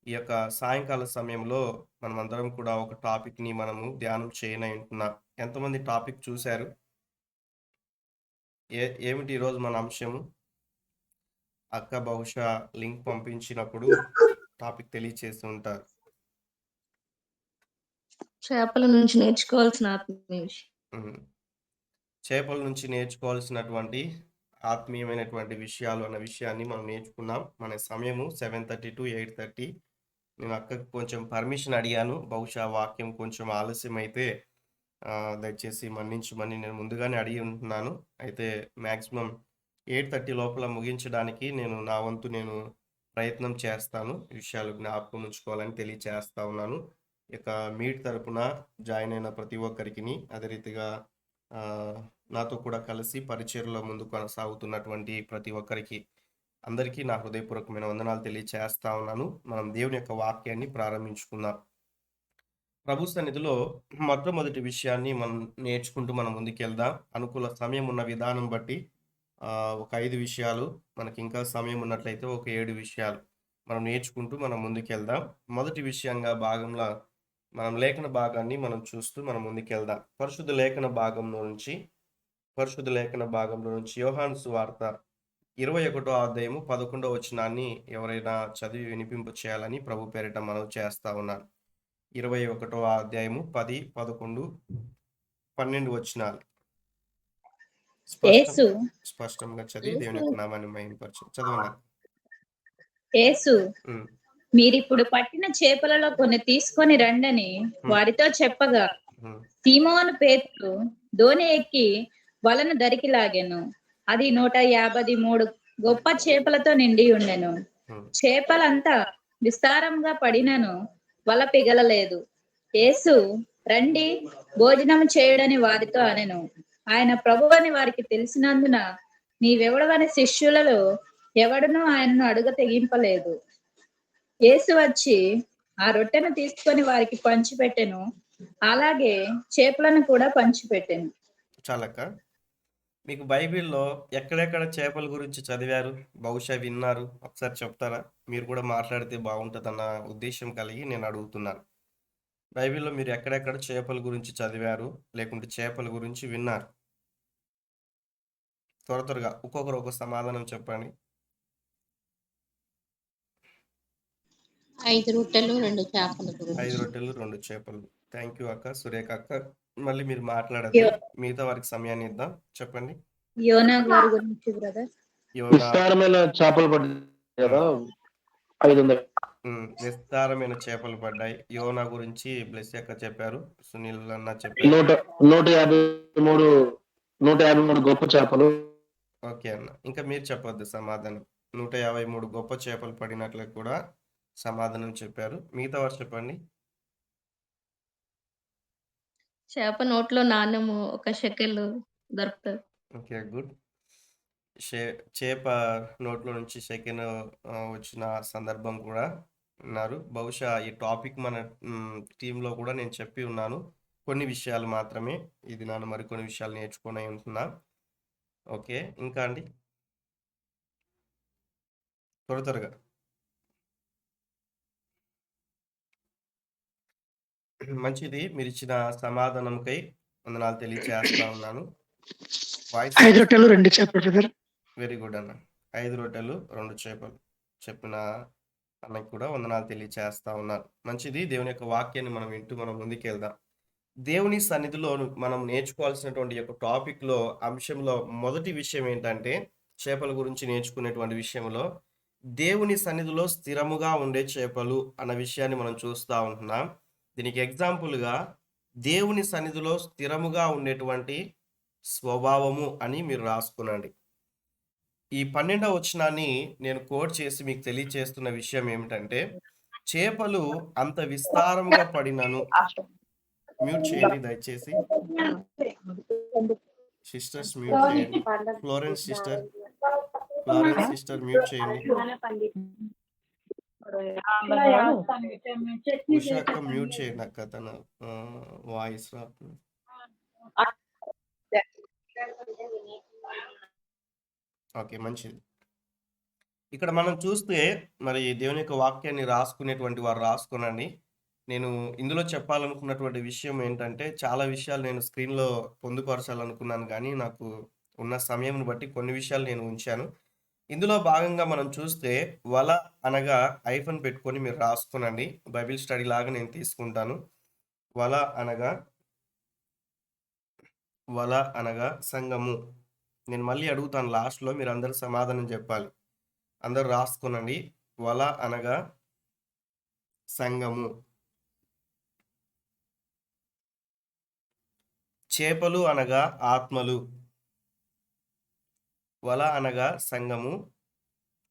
ఈ యొక్క సాయంకాల సమయంలో మనమందరం కూడా ఒక టాపిక్‌ని మనము ధ్యానం చేయనయుంటున్నాం. ఎంతమంది టాపిక్ చూసారు? ఏమిటి ఈరోజు మన అంశము? అక్క బహుశా లింక్ పంపించినప్పుడు టాపిక్ తెలియచేసి ఉంటారు. చేపల నుంచి నేర్చుకోవాల్సిన ఆత్మీయ విషయం. హ్మ్. చేపల నుంచి నేర్చుకోవాల్సినటువంటి ఆత్మీయమైనటువంటి విషయాలు అన్న విషయాన్ని మనం నేర్చుకున్నాం. మన సమయము 7:30-8:30. నేను అక్కకి కొంచెం పర్మిషన్ అడిగాను. బహుశా వాక్యం కొంచెం ఆలస్యమైతే దయచేసి మన్నించమని నేను ముందుగానే అడిగి ఉంటున్నాను. అయితే మాక్సిమం 8:30 లోపల ముగించడానికి నా వంతు నేను ప్రయత్నం చేస్తాను. ఈ విషయాలు జ్ఞాపకం ఉంచుకోవాలని తెలియచేస్తా ఉన్నాను. ఇక మీట్ తరపున జాయిన్ అయిన ప్రతి ఒక్కరికిని, అదే రీతిగా నాతో కూడా కలిసి పరిచర్యలో ముందు కొనసాగుతున్నటువంటి ప్రతి ఒక్కరికి అందరికీ నా హృదయపూర్వకమైన వందనాలు తెలియచేస్తా ఉన్నాను. మనం దేవుని యొక్క వాక్యాన్ని ప్రారంభించుకుందాం. ప్రభు సన్నిధిలో మొట్టమొదటి విషయాన్ని మనం నేర్చుకుంటూ మనం ముందుకెళ్దాం. అనుకూల సమయం ఉన్న విధానం బట్టి ఒక 5 విషయాలు, మనకి ఇంకా సమయం ఉన్నట్లయితే ఒక 7 విషయాలు మనం నేర్చుకుంటూ మనం ముందుకెళ్దాం. మొదటి విషయంగా భాగంలో మనం లేఖన భాగాన్ని మనం చూస్తూ మనం ముందుకెళ్దాం. పరిశుద్ధ లేఖన భాగంలో నుంచి యోహాను సువార్త 21వ అధ్యాయము 11వ వచనాన్ని ఎవరైనా చదివి వినిపింప చేయాలని ప్రభు పేరిట మనవి చేస్తా ఉన్నాను. 21వ అధ్యాయము 10, 11, 12 వచనాలు స్పష్టంగా చదివి దేవుని యొక్క నామాన్ని మహిమపరచు. చదవండి. యేసు మీరిప్పుడు పట్టిన చేపలలో కొన్ని తీసుకొని రండని వారితో చెప్పగా, సీమోను పేతురు దోణి ఎక్కి వలను దరికి లాగెను. అది 153 గొప్ప చేపలతో నిండి ఉండెను. చేపలంతా విస్తారంగా పడినను వల పిగలలేదు. యేసు రండి భోజనము చేయుడని వారితో అనెను. ఆయన ప్రభువని వారికి తెలిసినందున నీవెవడవని శిష్యులలో ఎవడునూ ఆయనను అడుగ తెగింపలేదు. యేసు వచ్చి ఆ రొట్టెను తీసుకొని వారికి పంచిపెట్టెను. అలాగే చేపలను కూడా పంచిపెట్టెను. చాలక్క. మీకు బైబిల్‌లో ఎక్కడెక్కడ చేపల గురించి చదివారు? బహుశా విన్నారు. ఒకసారి చెప్తారా? మీరు కూడా మాట్లాడితే బాగుంటదన్న ఉద్దేశం కలిగి నేను అడుగుతున్నాను. బైబిల్‌లో మీరు ఎక్కడెక్కడ చేపల గురించి చదివారు? లేకుంటే చేపల గురించి విన్నారు? త్వరగా ఒక్కొక్కరు ఒక సమాధానం చెప్పండి. 5 రొట్టెలు 2 చేపలు. 5 రొట్టెలు 2 చేపలు. థ్యాంక్ యూ అక్క. సురేఖ అక్క. మళ్ళీ మీరు మాట్లాడద్దు. మిగతా వారికి సమయాన్ని ఇద్దాం. చెప్పండి. యోనా గారి గురించి బ్రదర్. విస్తారమైన చేపలు పడ్డాయి కదా, 500. విస్తారమైన చేపలు పడ్డాయి. యోనా గురించి బ్లెస్ అక్క చెప్పారు. సునీల్ అన్న చెప్పారు. 153 గొప్ప చేపలు. ఓకే అన్న. ఇంకా మీరు చెప్పొద్దు సమాధానం. 153 గొప్ప చేపలు పడినట్లు కూడా సమాధానం చెప్పారు. మిగతా వారు చెప్పండి. చేప నోట్లో నాణ్యము 1 షెకెల్ దొరుకుతుంది. Okay, good. చేప నోట్లో నుంచి షెకెల్ వచ్చిన సందర్భం కూడా ఉన్నారు. బహుశా ఈ టాపిక్ మన టీంలో కూడా నేను చెప్పి ఉన్నాను. కొన్ని విషయాలు మాత్రమే ఇది నన్ను మరికొన్ని విషయాలు నేర్చుకొని ఉంటున్నా. ఓకే, ఇంకా అండి త్వరగా మంచిది. మీరు ఇచ్చిన సమాధానంకై వందనాలు తెలియచేస్తా ఉన్నాను. 5 రొట్టెలు 2 చేపలు. వెరీ గుడ్ అన్న. 5 రొట్టెలు 2 చేపలు చెప్పిన అన్నకి కూడా వందనాలు తెలియచేస్తా ఉన్నాను. మంచిది. దేవుని యొక్క వాక్యాన్ని మనం వింటూ మనం ముందుకెళ్దాం. దేవుని సన్నిధిలో మనం నేర్చుకోవాల్సినటువంటి యొక్క టాపిక్లో అంశంలో మొదటి విషయం ఏంటంటే, చేపల గురించి నేర్చుకునేటువంటి విషయంలో దేవుని సన్నిధిలో స్థిరముగా ఉండే చేపలు అన్న విషయాన్ని మనం చూస్తూ ఉంటున్నాం. దీనికి ఎగ్జాంపుల్గా దేవుని సన్నిధిలో స్థిరముగా ఉండేటువంటి స్వభావము అని మీరు రాసుకునండి. ఈ 12వ వచనాన్ని నేను కోట్ చేసి మీకు తెలియచేస్తున్న విషయం ఏమిటంటే, చేపలు అంత విస్తారముగా పడినను. మ్యూట్ చేయండి దయచేసి. సిస్టర్స్ మ్యూట్ చేయండి. ఫ్లోరెన్స్ సిస్టర్ మ్యూట్ చేయండి. ఉషా అక్క మ్యూట్ చేయండి అక్క, తన వాయిస్ రాదు. ఓకే, మంచిది. ఇక్కడ మనం చూస్తే మరి దేవుని యొక్క వాక్యాన్ని రాసుకునేటువంటి వారు రాసుకోనండి. నేను ఇందులో చెప్పాలనుకున్నటువంటి విషయం ఏంటంటే, చాలా విషయాలు నేను స్క్రీన్‌లో పొందుపరచాలనుకున్నాను గానీ, నాకు ఉన్న సమయంని బట్టి కొన్ని విషయాలు నేను ఉంచాను. ఇందులో భాగంగా మనం చూస్తే వల అనగా హైఫన్ పెట్టుకొని మీరు రాసుకోనండి. బైబిల్ స్టడీ లాగా నేను తీసుకుంటాను. వల అనగా, వల అనగా సంఘము. నేను మళ్ళీ అడుగుతాను లాస్ట్‌లో మీరందరూ సమాధానం జెప్పాలి. అందరూ రాసుకోనండి. వల అనగా సంఘము. చేపలు అనగా ఆత్మలు. వల అనగా సంఘము.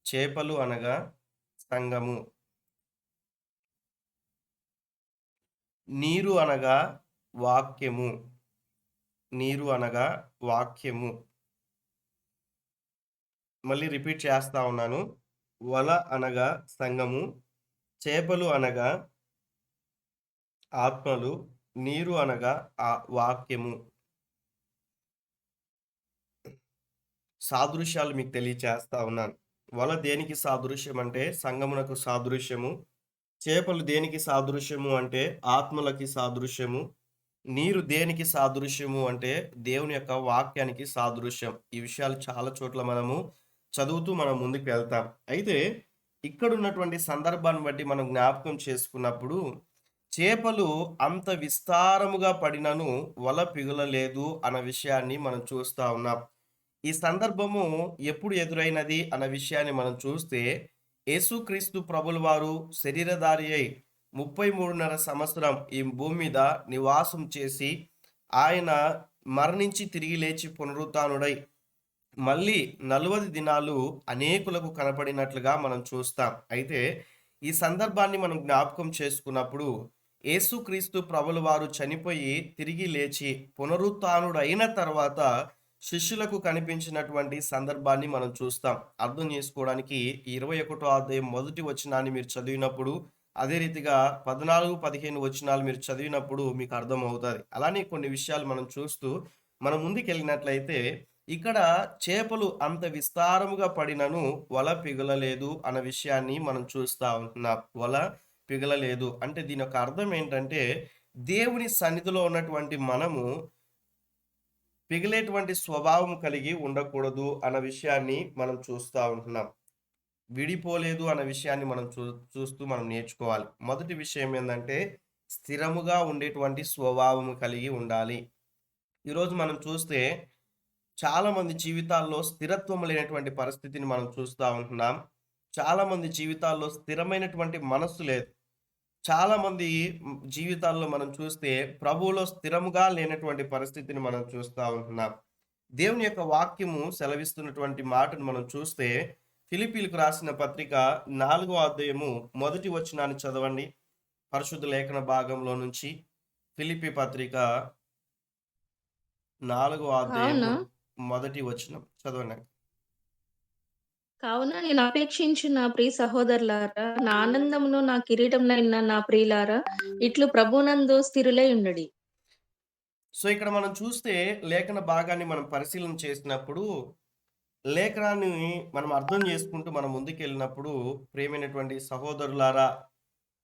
చేపలు అనగా సంఘము. నీరు అనగా వాక్యము. నీరు అనగా వాక్యము. మళ్ళీ రిపీట్ చేస్తా ఉన్నాను. వల అనగా సంఘము. చేపలు అనగా ఆత్మలు. నీరు అనగా వాక్యము. సాదృశ్యాలు మీకు తెలియచేస్తా ఉన్నాను. వల దేనికి సాదృశ్యం అంటే సంఘమునకు సాదృశ్యము. చేపలు దేనికి సాదృశ్యము అంటే ఆత్మలకి సాదృశ్యము. నీరు దేనికి సాదృశ్యము అంటే దేవుని యొక్క వాక్యానికి సాదృశ్యం. ఈ విషయాలు చాలా చోట్ల మనము చదువుతూ మనం ముందుకు వెళ్తాం. అయితే ఇక్కడున్నటువంటి సందర్భాన్ని బట్టి మనం జ్ఞాపకం చేసుకున్నప్పుడు చేపలు అంత విస్తారముగా పడినను వల పిగులలేదు అన్న విషయాన్ని మనం చూస్తా ఉన్నాం. ఈ సందర్భము ఎప్పుడు ఎదురైనది అన్న విషయాన్ని మనం చూస్తే యేసుక్రీస్తు ప్రభుల వారు శరీరధారి అయి 33.5 సంవత్సరం ఈ భూమి మీద నివాసం చేసి ఆయన మరణించి తిరిగి లేచి పునరుత్థానుడై మళ్ళీ 40 దినాలు అనేకులకు కనపడినట్లుగా మనం చూస్తాం. అయితే ఈ సందర్భాన్ని మనం జ్ఞాపకం చేసుకున్నప్పుడు యేసుక్రీస్తు ప్రభుల వారు చనిపోయి తిరిగి లేచి పునరుత్థానుడైన తర్వాత శిష్యులకు కనిపించినటువంటి సందర్భాన్ని మనం చూస్తాం. అర్థం చేసుకోవడానికి 21వ అధ్యాయం మొదటి వచనాన్ని మీరు చదివినప్పుడు, అదే రీతిగా 14, 15 వచనాలు మీరు చదివినప్పుడు మీకు అర్థమవుతాది. అలానే కొన్ని విషయాలు మనం చూస్తూ మనం ముందుకెళ్ళినట్లయితే ఇక్కడ చేపలు అంత విస్తారముగా పడినను వల పిగలలేదు అన్న విషయాన్ని మనం చూస్తా ఉంటున్నాం. వల పిగలలేదు అంటే దీని యొక్క అర్థం ఏంటంటే దేవుని సన్నిధిలో ఉన్నటువంటి మనము పిగిలేటువంటి స్వభావం కలిగి ఉండకూడదు అన్న విషయాన్ని మనం చూస్తూ ఉంటున్నాం. విడిపోలేదు అన్న విషయాన్ని మనం చూస్తూ మనం నేర్చుకోవాలి. మొదటి విషయం ఏంటంటే స్థిరముగా ఉండేటువంటి స్వభావం కలిగి ఉండాలి. ఈరోజు మనం చూస్తే చాలామంది జీవితాల్లో స్థిరత్వం లేనటువంటి పరిస్థితిని మనం చూస్తూ ఉంటున్నాం. చాలామంది జీవితాల్లో స్థిరమైనటువంటి మనస్సు లేదు. చాలామంది జీవితాల్లో మనం చూస్తే ప్రభువులో స్థిరముగా లేనటువంటి పరిస్థితిని మనం చూస్తూ ఉంటున్నాం. దేవుని యొక్క వాక్యము సెలవిస్తున్నటువంటి మాటను మనం చూస్తే ఫిలిప్పీలకు రాసిన పత్రిక 4వ అధ్యాయము మొదటి వచనాన్ని చదవండి. పరిశుద్ధ లేఖన భాగంలో నుంచి ఫిలిప్పీ పత్రిక 4వ అధ్యాయము మొదటి వచనం చదవండి. కావున నేను అపేక్షించిన ప్రియ సహోదరులారా, నా ఆనందమును నా కిరీటమునైన నా ప్రియులారా, ఇట్లు ప్రభునందు స్థిరులై ఉండుడి. సో ఇక్కడ మనం చూస్తే లేఖన భాగాన్ని మనం పరిశీలన చేసినప్పుడు లేఖనాన్ని మనం అర్థం చేసుకుంటూ మనం ముందుకెళ్ళినప్పుడు ప్రియమైనటువంటి సహోదరులారా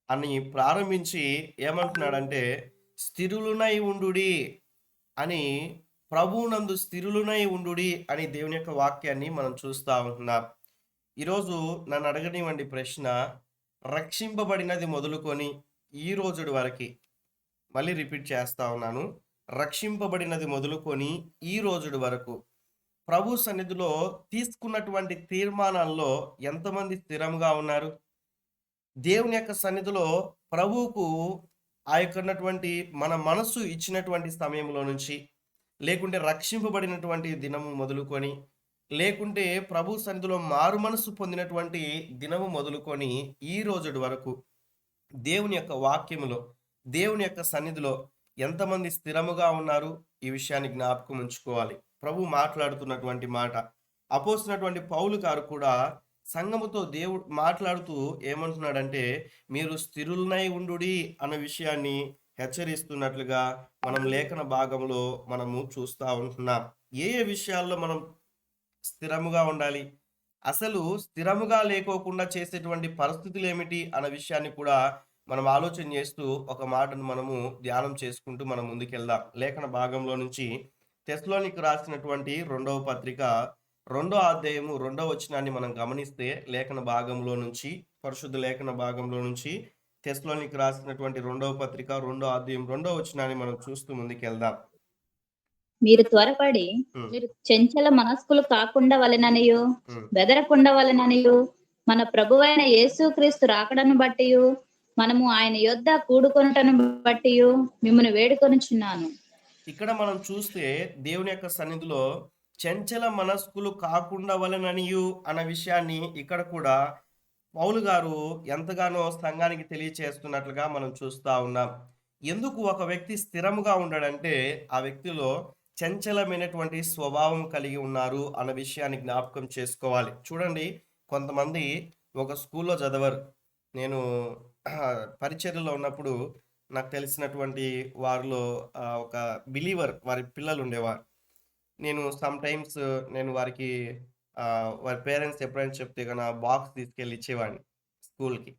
అని ప్రారంభించి ఏమంటున్నాడంటే స్థిరులునై ఉండుడి అని, ప్రభువునందు స్థిరులునై ఉండుడి అని దేవుని యొక్క వాక్యాన్ని మనం చూస్తూ ఉంటున్నాం. ఈరోజు నన్ను అడగనివ్వండి ప్రశ్న, రక్షింపబడినది మొదలుకొని ఈ రోజుడి వరకు, మళ్ళీ రిపీట్ చేస్తా ఉన్నాను, రక్షింపబడినది మొదలుకొని ఈ రోజుడి వరకు ప్రభు సన్నిధిలో తీసుకున్నటువంటి తీర్మానాల్లో ఎంతమంది స్థిరంగా ఉన్నారు? దేవుని యొక్క సన్నిధిలో ప్రభువుకు ఆ యొక్కనటువంటి మన మనస్సు ఇచ్చినటువంటి సమయంలో నుంచి, లేకుంటే రక్షింపబడినటువంటి దినము మొదలుకొని, లేకుంటే ప్రభు సన్నిధిలో మారు మనస్సు పొందినటువంటి దినము మొదలుకొని ఈ రోజుడి వరకు దేవుని యొక్క వాక్యములో, దేవుని యొక్క సన్నిధిలో ఎంతమంది స్థిరముగా ఉన్నారు? ఈ విషయాన్ని జ్ఞాపకం ఉంచుకోవాలి. ప్రభు మాట్లాడుతున్నటువంటి మాట. అపోస్తున్నటువంటి పౌలు గారు కూడా సంఘముతో దేవుడు మాట్లాడుతూ ఏమంటున్నాడంటే మీరు స్థిరులనై ఉండుడి అన్న విషయాన్ని హెచ్చరిస్తున్నట్లుగా మనం లేఖన భాగంలో మనము చూస్తూ ఉంటున్నాం. ఏ ఏ విషయాల్లో మనం స్థిరముగా ఉండాలి? అసలు స్థిరముగా లేకోకుండా చేసేటువంటి పరిస్థితులు ఏమిటి అన్న విషయాన్ని కూడా మనం ఆలోచన చేస్తూ ఒక మాటను మనము ధ్యానం చేసుకుంటూ మనం ముందుకెళ్దాం. లేఖన భాగంలో నుంచి తెస్సలోనికి రాసినటువంటి రెండవ పత్రిక రెండో అధ్యాయము రెండో వచనాన్ని మనం గమనిస్తే లేఖన భాగంలో నుంచి పరిశుద్ధ లేఖన భాగంలో నుంచి తెస్సలోనికి రాసినటువంటి రెండవ పత్రిక రెండో అధ్యాయం రెండో వచనాన్ని మనం చూస్తూ ముందుకెళ్దాం. మీరు త్వరపడి ఉమ్, మీరు చెంచల మనస్కులు కాకుండా వలెననియు ఉమ్. బెదరకుండా వలెననియు మన ప్రభువైన యేసుక్రీస్తు రాకడను బట్టి మనము ఆయన యొద్ద కూడుకొనుటను బట్టి మిమ్మల్ని వేడుకొనుచున్నాను. ఇక్కడ మనం చూస్తే దేవుని యొక్క సన్నిధిలో చంచల మనస్కులు కాకుండా వలననియు అన్న విషయాన్ని ఇక్కడ కూడా పౌలు గారు ఎంతగానో సంఘానికి తెలియచేస్తున్నట్లుగా మనం చూస్తా ఉన్నాం. ఎందుకు ఒక వ్యక్తి స్థిరముగా ఉండడంటే ఆ వ్యక్తిలో చంచలమైనటువంటి స్వభావం కలిగి ఉన్నారు అన్న విషయాన్ని జ్ఞాపకం చేసుకోవాలి. చూడండి, కొంతమంది ఒక స్కూల్లో చదవరు. నేను పరిచర్యలో ఉన్నప్పుడు నాకు తెలిసినటువంటి వారిలో ఒక బిలీవర్ వారి పిల్లలు ఉండేవారు. నేను సమ్ టైమ్స్ నేను వారికి వారి పేరెంట్స్ ఎప్పుడైనా చెప్తే కనుక బాక్స్ తీసుకెళ్ళి ఇచ్చేవాడిని స్కూల్‌కి.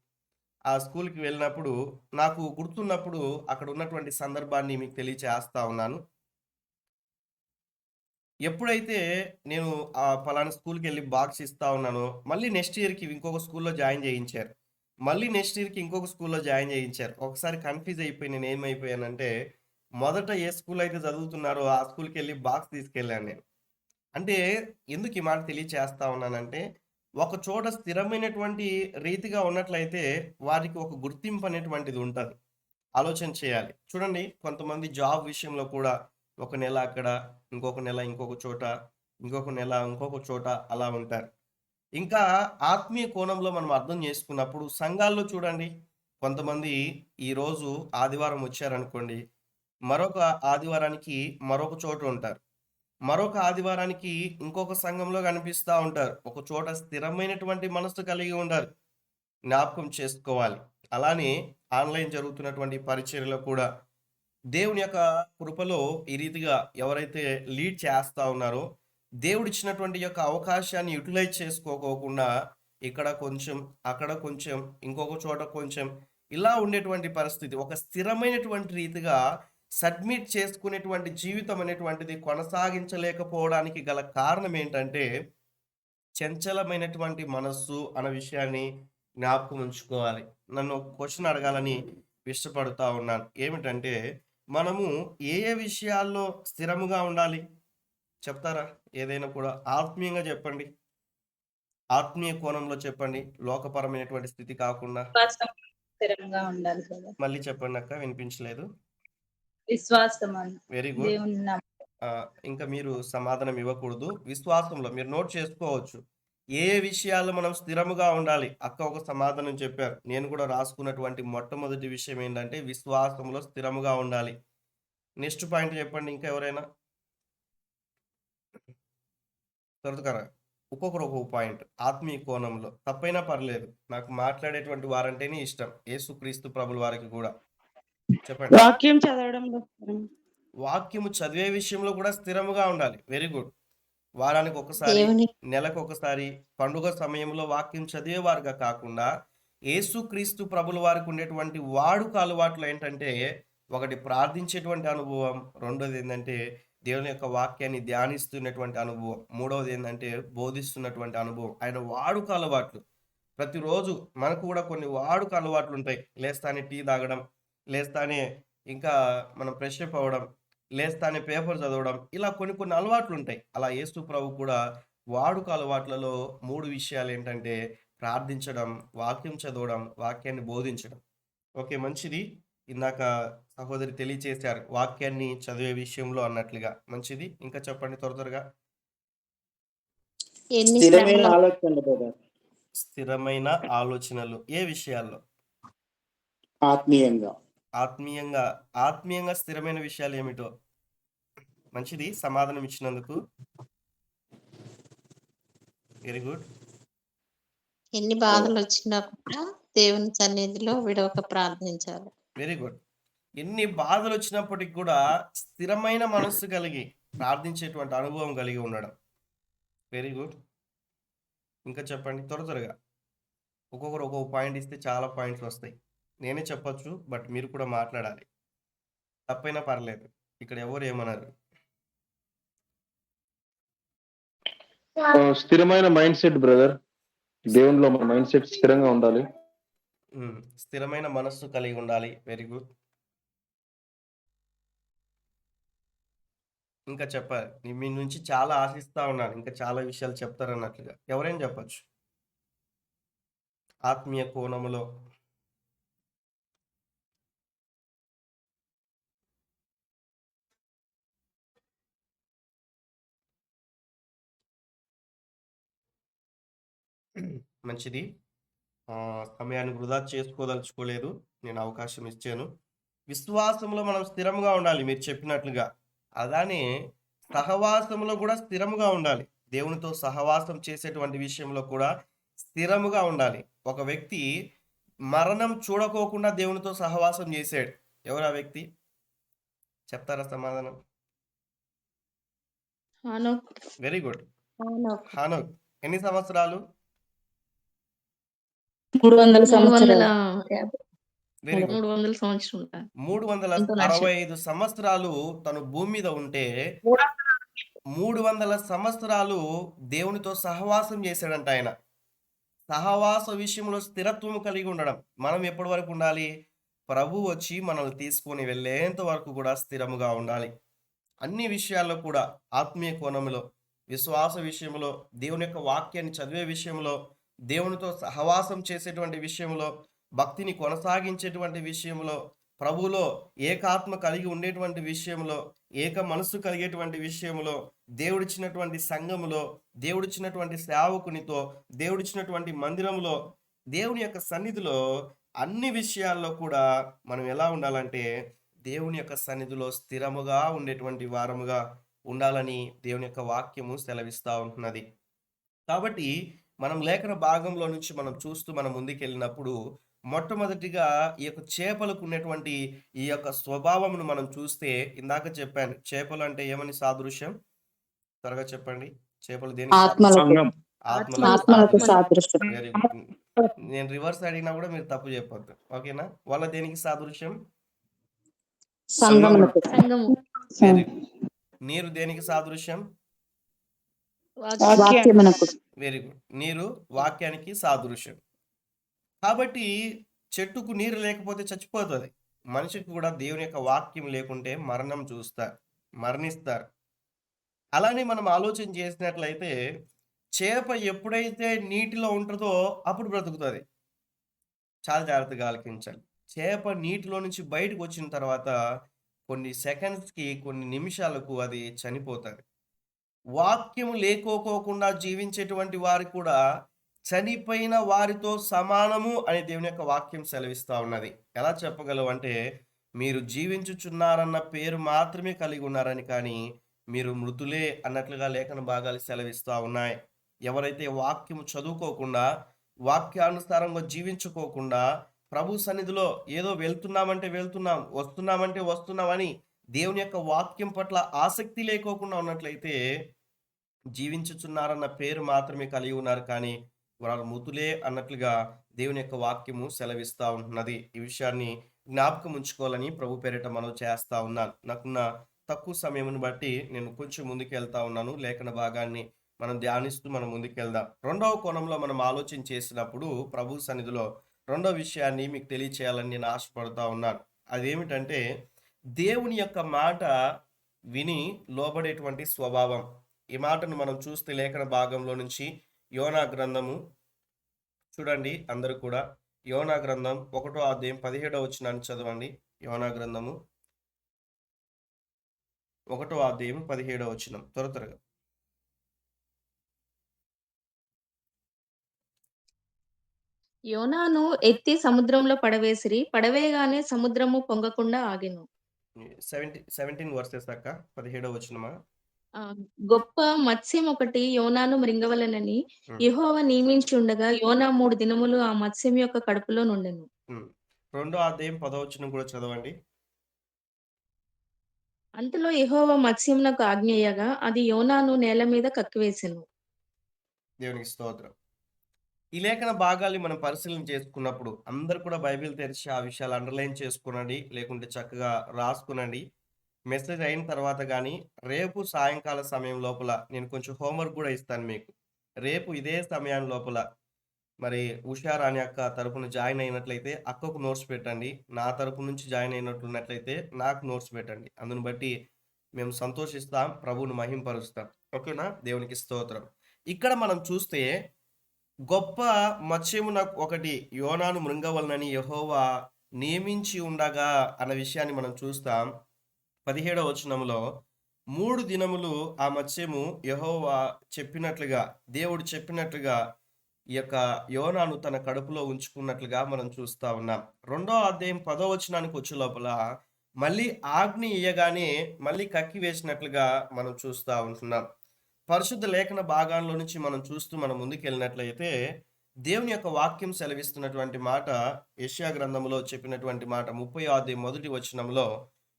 ఆ స్కూల్‌కి వెళ్ళినప్పుడు నాకు గుర్తున్నప్పుడు అక్కడ ఉన్నటువంటి సందర్భాన్ని మీకు తెలియచేస్తా ఉన్నాను. ఎప్పుడైతే నేను పలానా స్కూల్‌కెళ్ళి బాక్స్ ఇస్తా ఉన్నానో, మళ్ళీ నెక్స్ట్ ఇయర్‌కి ఇంకొక స్కూల్‌లో జాయిన్ చేయించారు. మళ్ళీ నెక్స్ట్ ఇయర్‌కి ఇంకొక స్కూల్‌లో జాయిన్ చేయించారు. ఒకసారి కన్‌ఫ్యూజ్ అయిపోయి నేనేమైపోయానంటే, మొదట ఏ స్కూల్ అయితే చదువుతున్నారో ఆ స్కూల్‌కెళ్ళి బాక్స్ తీసుకెళ్ళాను నేను. అంటే ఎందుకు ఈ మాట తెలియచేస్తా ఉన్నానంటే, ఒక చోట స్థిరమైనటువంటి రీతిగా ఉన్నట్లయితే వారికి ఒక గుర్తింపు అనేటువంటిది ఉంటది. ఆలోచన చేయాలి. చూడండి, కొంతమంది జాబ్ విషయంలో కూడా ఒక నెల అక్కడ, ఇంకొక నెల ఇంకొక చోట, ఇంకొక నెల ఇంకొక చోట అలా ఉంటారు. ఇంకా ఆత్మీయ కోణంలో మనం అర్థం చేసుకున్నప్పుడు సంఘాల్లో చూడండి, కొంతమంది ఈరోజు ఆదివారం వచ్చారనుకోండి, మరొక ఆదివారానికి మరొక చోట ఉంటారు. మరొక ఆదివారానికి ఇంకొక సంఘంలో కనిపిస్తా ఉంటారు. ఒక చోట స్థిరమైనటువంటి మనస్సు కలిగి ఉండరు. జ్ఞాపకం చేసుకోవాలి. అలానే ఆన్‌లైన్ జరుగుతున్నటువంటి పరిచర్యలో కూడా దేవుని యొక్క కృపలో ఈ రీతిగా ఎవరైతే లీడ్ చేస్తా ఉన్నారో, దేవుడిచ్చినటువంటి యొక్క అవకాశాన్ని యుటిలైజ్ చేసుకోకోకుండా ఇక్కడ కొంచెం, అక్కడ కొంచెం, ఇంకొక చోట కొంచెం ఇలా ఉండేటువంటి పరిస్థితి. ఒక స్థిరమైనటువంటి రీతిగా సబ్మిట్ చేసుకునేటువంటి జీవితం అనేటువంటిది కొనసాగించలేకపోవడానికి గల కారణం ఏంటంటే, చంచలమైనటువంటి మనస్సు అన్న విషయాన్ని జ్ఞాపకం ఉంచుకోవాలి. నన్ను ఒక క్వెషన్ అడగాలని ఇష్టపడుతా ఉన్నాను. ఏమిటంటే, మనము ఏ ఏ విషయాల్లో స్థిరముగా ఉండాలి చెప్తారా? ఏదైనా కూడా ఆత్మీయంగా చెప్పండి. ఆత్మీయ కోణంలో చెప్పండి. లోకపరమైనటువంటి స్థితి కాకుండా. విశ్వాసం స్థిరంగా ఉండాలి కదా. మళ్ళీ చెప్పండి అక్క, వినిపించలేదు. విశ్వాసం అన్న వెరీ గుడ్. దేవుని ఇంకా మీరు సమాధానం ఇవ్వకూడదు. విశ్వాసంలో మీరు నోట్ చేసుకోవచ్చు. ఏ ఏ విషయాల్లో మనం స్థిరముగా ఉండాలి? అక్క ఒక సమాధానం చెప్పారు. నేను కూడా రాసుకున్నటువంటి మొట్టమొదటి విషయం ఏంటంటే విశ్వాసంలో స్థిరముగా ఉండాలి. నెక్స్ట్ పాయింట్ చెప్పండి ఇంకా ఎవరైనా? త్వరగా ఒక్కొక్కరు ఒక్కొక్క పాయింట్. ఆత్మీయ కోణంలో తప్పైనా పర్లేదు. నాకు మాట్లాడేటువంటి వారంటేనే ఇష్టం. యేసుక్రీస్తు ప్రభుల వారికి కూడా చెప్పండి. వాక్యం చదవడంలో వాక్యము చదివే విషయంలో కూడా స్థిరముగా ఉండాలి. Very good. వారానికి ఒకసారి, దేవుని నెలకు ఒకసారి, పండుగ సమయంలో వాక్యం చదివేవారుగా కాకుండా యేసుక్రీస్తు ప్రభుల వారికి ఉండేటువంటి వాడుక అలవాట్లు ఏంటంటే, ఒకటి ప్రార్థించేటువంటి అనుభవం, రెండోది ఏంటంటే దేవుని యొక్క వాక్యాన్ని ధ్యానిస్తున్నటువంటి అనుభవం, మూడవది ఏంటంటే బోధిస్తున్నటువంటి అనుభవం. ఆయన వాడుక అలవాట్లు ప్రతిరోజు మనకు కూడా కొన్ని వాడుక అలవాట్లు ఉంటాయి. లేస్తానే టీ తాగడం, లేస్తానే ఇంకా మనం ఫ్రెష్ అప్ అవ్వడం, లేస్తానే పేపర్ చదవడం, ఇలా కొన్ని కొన్ని అలవాట్లు ఉంటాయి. అలా యేసు ప్రభు కూడా వాడుక అలవాట్లలో 3 విషయాలు ఏంటంటే ప్రార్థించడం, వాక్యం చదవడం, వాక్యాన్ని బోధించడం. ఓకే, మంచిది. ఇందాక సహోదరి తెలియచేశారు వాక్యాన్ని చదివే విషయంలో అన్నట్లుగా. మంచిది. ఇంకా చెప్పండి త్వరగా. ఎన్ని స్థిరమైన శ్రమలు ఆలోచనలు కదా, స్థిరమైన ఆలోచనలు ఏ విషయాల్లో? ఆత్మీయంగా. ఆత్మీయంగా. ఆత్మీయంగా స్థిరమైన విషయాలు ఏమిటో? మంచిది, సమాధానం ఇచ్చినందుకు. Very good. ఎన్ని బాధలు వచ్చినా కూడా దేవుని సన్నిధిలో విడవక ప్రార్థించాలి. Very good. ఎన్ని బాధలు వచ్చినప్పటికి కూడా స్థిరమైన మనస్సు కలిగి ప్రార్థించేటువంటి అనుభవం కలిగి ఉండడం. Very good. ఇంకా చెప్పండి త్వరగా. ఒక్కొక్కరు ఒక్కొక్క పాయింట్ ఇస్తే చాలా పాయింట్స్ వస్తాయి. నేనే చెప్పొచ్చు, బట్ మీరు కూడా మాట్లాడాలి. తప్పైనా పర్లేదు. ఇక్కడ ఎవరు ఏమనరు. స్థిరమైన మైండ్ సెట్ బ్రదర్. దేవునిలో మన మైండ్ సెట్ స్థిరంగా ఉండాలి. స్థిరమైన మనస్సు కలిగి ఉండాలి. Very good. ఇంకా చెప్పాలి. మీ నుంచి చాలా ఆశిస్తా ఉన్నాను. ఇంకా చాలా విషయాలు చెప్తారన్నట్లుగా. ఎవరైనా చెప్పొచ్చు. ఆత్మీయ కోణములో మంచిది. సమయాన్ని వృధా చేసుకోదలుచుకోలేదు. నేను అవకాశం ఇచ్చాను. విశ్వాసంలో మనం స్థిరంగా ఉండాలి మీరు చెప్పినట్లుగా. అలానే సహవాసంలో కూడా స్థిరముగా ఉండాలి. దేవునితో సహవాసం చేసేటువంటి విషయంలో కూడా స్థిరముగా ఉండాలి. ఒక వ్యక్తి మరణం చూడకోకుండా దేవునితో సహవాసం చేశాడు. ఎవరు ఆ వ్యక్తి? చెప్తారా సమాధానం? హానోక్. Very good. హానోకు. హానోక్ ఎన్ని సంవత్సరాలు? 300 సంవత్సరాలు. 350 వెరీ గుడ్. 300 సంవత్సరాలు. ఎంతో నష్టం. 365 సంవత్సరాలు తను భూమి మీద ఉంటే 300 సంవత్సరాలు దేవునితో సహవాసం చేశాడంట ఆయన. సహవాస విషయంలో స్థిరత్వం కలిగి ఉండడం. మనం ఎప్పటి వరకు ఉండాలి? ప్రభు వచ్చి మనల్ని తీసుకొని వెళ్ళేంత వరకు కూడా స్థిరముగా ఉండాలి. అన్ని విషయాల్లో కూడా ఆత్మీయ కోణంలో, విశ్వాస విషయంలో, దేవుని యొక్క వాక్యాన్ని చదివే విషయంలో, దేవునితో సహవాసం చేసేటువంటి విషయంలో, భక్తిని కొనసాగించేటువంటి విషయంలో, ప్రభువులో ఏకాత్మ కలిగి ఉండేటువంటి విషయంలో, ఏక మనస్సు కలిగేటువంటి విషయంలో, దేవుడిచ్చినటువంటి సంఘములో, దేవుడిచ్చినటువంటి సేవకునితో, దేవుడిచ్చినటువంటి మందిరంలో, దేవుని యొక్క సన్నిధిలో అన్ని విషయాల్లో కూడా మనం ఎలా ఉండాలంటే దేవుని యొక్క సన్నిధిలో స్థిరముగా ఉండేటువంటి వారముగా ఉండాలని దేవుని యొక్క వాక్యము సెలవిస్తూ ఉంటున్నది. కాబట్టి మనం లేఖన భాగంలో నుంచి మనం చూస్తూ మనం ముందుకెళ్ళినప్పుడు మొట్టమొదటిగా ఈ యొక్క చేపలకు ఉన్నటువంటి ఈ యొక్క స్వభావమును మనం చూస్తే, ఇందాక చెప్పాను చేపలు అంటే ఏమని సాదృశ్యం? త్వరగా చెప్పండి. చేపలు దేనికి ఆత్మలకు ఆత్మలకు సాదృశ్యం. Very good. నేను రివర్స్ అడిగినా కూడా మీరు తప్పు చెప్పొద్దు. ఓకేనా? వాళ్ళ దేనికి సాదృశ్యం? సంఘములకు. సంఘము. Very good. నీరు దేనికి సాదృశ్యం? వాక్యమునకు. Very good. నీరు వాక్యానికి సాదృశ్యం. కాబట్టి చెట్టుకు నీరు లేకపోతే చచ్చిపోతుంది. మనిషికి కూడా దేవుని యొక్క వాక్యం లేకుంటే మరణిస్తారు. అలానే మనం ఆలోచన చేసినట్లయితే చేప ఎప్పుడైతే నీటిలో ఉంటుందో అప్పుడు బ్రతుకుతుంది. చాలా జాగ్రత్తగా ఆలకించాలి. చేప నీటిలో నుంచి బయటకు వచ్చిన తర్వాత కొన్ని సెకండ్స్కి, కొన్ని నిమిషాలకు అది చనిపోతుంది. వాక్యము లేకోకోకుండా జీవించేటువంటి వారు కూడా చనిపోయిన వారితో సమానము అని దేవుని యొక్క వాక్యం సెలవిస్తూ ఉన్నది. ఎలా చెప్పగలవు అంటే, మీరు జీవించుచున్నారన్న పేరు మాత్రమే కలిగి ఉన్నారని, కానీ మీరు మృతులే అన్నట్లుగా లేఖన భాగాలు సెలవిస్తూ ఉన్నాయి. ఎవరైతే వాక్యము చదువుకోకుండా, వాక్యానుసారంగా జీవించుకోకుండా, ప్రభు సన్నిధిలో ఏదో వెళ్తున్నామంటే వెళ్తున్నాం, వస్తున్నామంటే వస్తున్నామని దేవుని యొక్క వాక్యం పట్ల ఆసక్తి లేకోకుండా ఉన్నట్లయితే జీవించుచున్నారన్న పేరు మాత్రమే కలిగి ఉన్నారు, కానీ వారు మృతులే అన్నట్లుగా దేవుని యొక్క వాక్యము సెలవిస్తూ ఉంటున్నది. ఈ విషయాన్ని జ్ఞాపకం ఉంచుకోవాలని ప్రభు పేరిట మనం చేస్తా ఉన్నాను. నాకున్న తక్కువ సమయం బట్టి నేను కొంచెం ముందుకు వెళ్తా ఉన్నాను. లేఖన భాగాన్ని మనం ధ్యానిస్తూ మనం ముందుకెళ్దాం. రెండవ కోణంలో మనం ఆలోచన చేసినప్పుడు ప్రభు సన్నిధిలో రెండో విషయాన్ని మీకు తెలియచేయాలని నేను ఆశపడుతూ ఉన్నాను. అదేమిటంటే దేవుని యొక్క మాట విని లోబడేటువంటి స్వభావం. ఈ మాటను మనం చూస్తే లేఖన భాగంలో నుంచి యోనా గ్రంథము చూడండి. అందరూ కూడా యోనా గ్రంథం 1వ అధ్యాయం 17వ వచనాన్ని చదవండి. యోనా గ్రంథము 1వ అధ్యాయం 17వ వచనం త్వరగా. యోనాను ఎత్తి సముద్రంలో పడవేసిరి. పడవేయగానే సముద్రము పొంగకుండా ఆగెను. 17 వర్సెస్ అక్క. 17వ వచనమా? గొప్ప మత్స్యం ఒకటి యోనాను మృంగవలెనని యెహోవా నియమించి ఉండగా యోనా 3 దినములు ఆ మత్స్యం యొక్క కడుపులో నుండెను. 2వ అధ్యాయం 10వ వచనం కూడా చదవండి. అంతలో యెహోవా మత్స్యమునకు ఆజ్ఞేయగా అది యోనాను నేల మీద కక్కివేసెను. దేవునికి స్తోత్రం. ఈ లేఖన భాగాల్ని మనం పరిశీలన చేసుకున్నప్పుడు అందరూ కూడా బైబిల్ తెరిచి ఆ విషయాలు అండర్లైన్ చేసుకునండి, లేకుంటే చక్కగా రాసుకునండి. మెసేజ్ అయిన తర్వాత కానీ రేపు సాయంకాల సమయం లోపల నేను కొంచెం హోంవర్క్ కూడా ఇస్తాను మీకు. రేపు ఇదే సమయం లోపల మరి ఉషా రాణి అక్క తరపున జాయిన్ అయినట్లయితే అక్కకు నోట్స్ పెట్టండి. నా తరపు నుంచి జాయిన్ అయినట్లున్నట్లయితే నాకు నోట్స్ పెట్టండి. అందును బట్టి మేము సంతోషిస్తాం, ప్రభువుని మహింపరుస్తాం. ఓకేనా? దేవునికి స్తోత్రం. ఇక్కడ మనం చూస్తే గొప్ప మత్స్యమున ఒకటి యోనాను మృంగవలనని యెహోవా నియమించి ఉండగా అన్న విషయాన్ని మనం చూస్తాం. 17వ వచనంలో 3 దినములు ఆ మత్స్యము యెహోవా చెప్పినట్లుగా, దేవుడు చెప్పినట్లుగా ఈ యొక్క యోనాను తన కడుపులో ఉంచుకున్నట్లుగా మనం చూస్తా ఉన్నాం. 2వ అధ్యాయం 10వ వచనానికి వచ్చే లోపల మళ్ళీ ఆజ్ఞ ఇయ్యగానే మళ్ళీ కక్కి వేసినట్లుగా మనం చూస్తా ఉంటున్నాం. పరిశుద్ధ లేఖన భాగాల్లో నుంచి మనం చూస్తూ మనం ముందుకెళ్ళినట్లయితే దేవుని యొక్క వాక్యం సెలవిస్తున్నటువంటి మాట, యెషయా గ్రంథంలో చెప్పినటువంటి మాట 30వ అధ్యాయం 1వ వచనంలో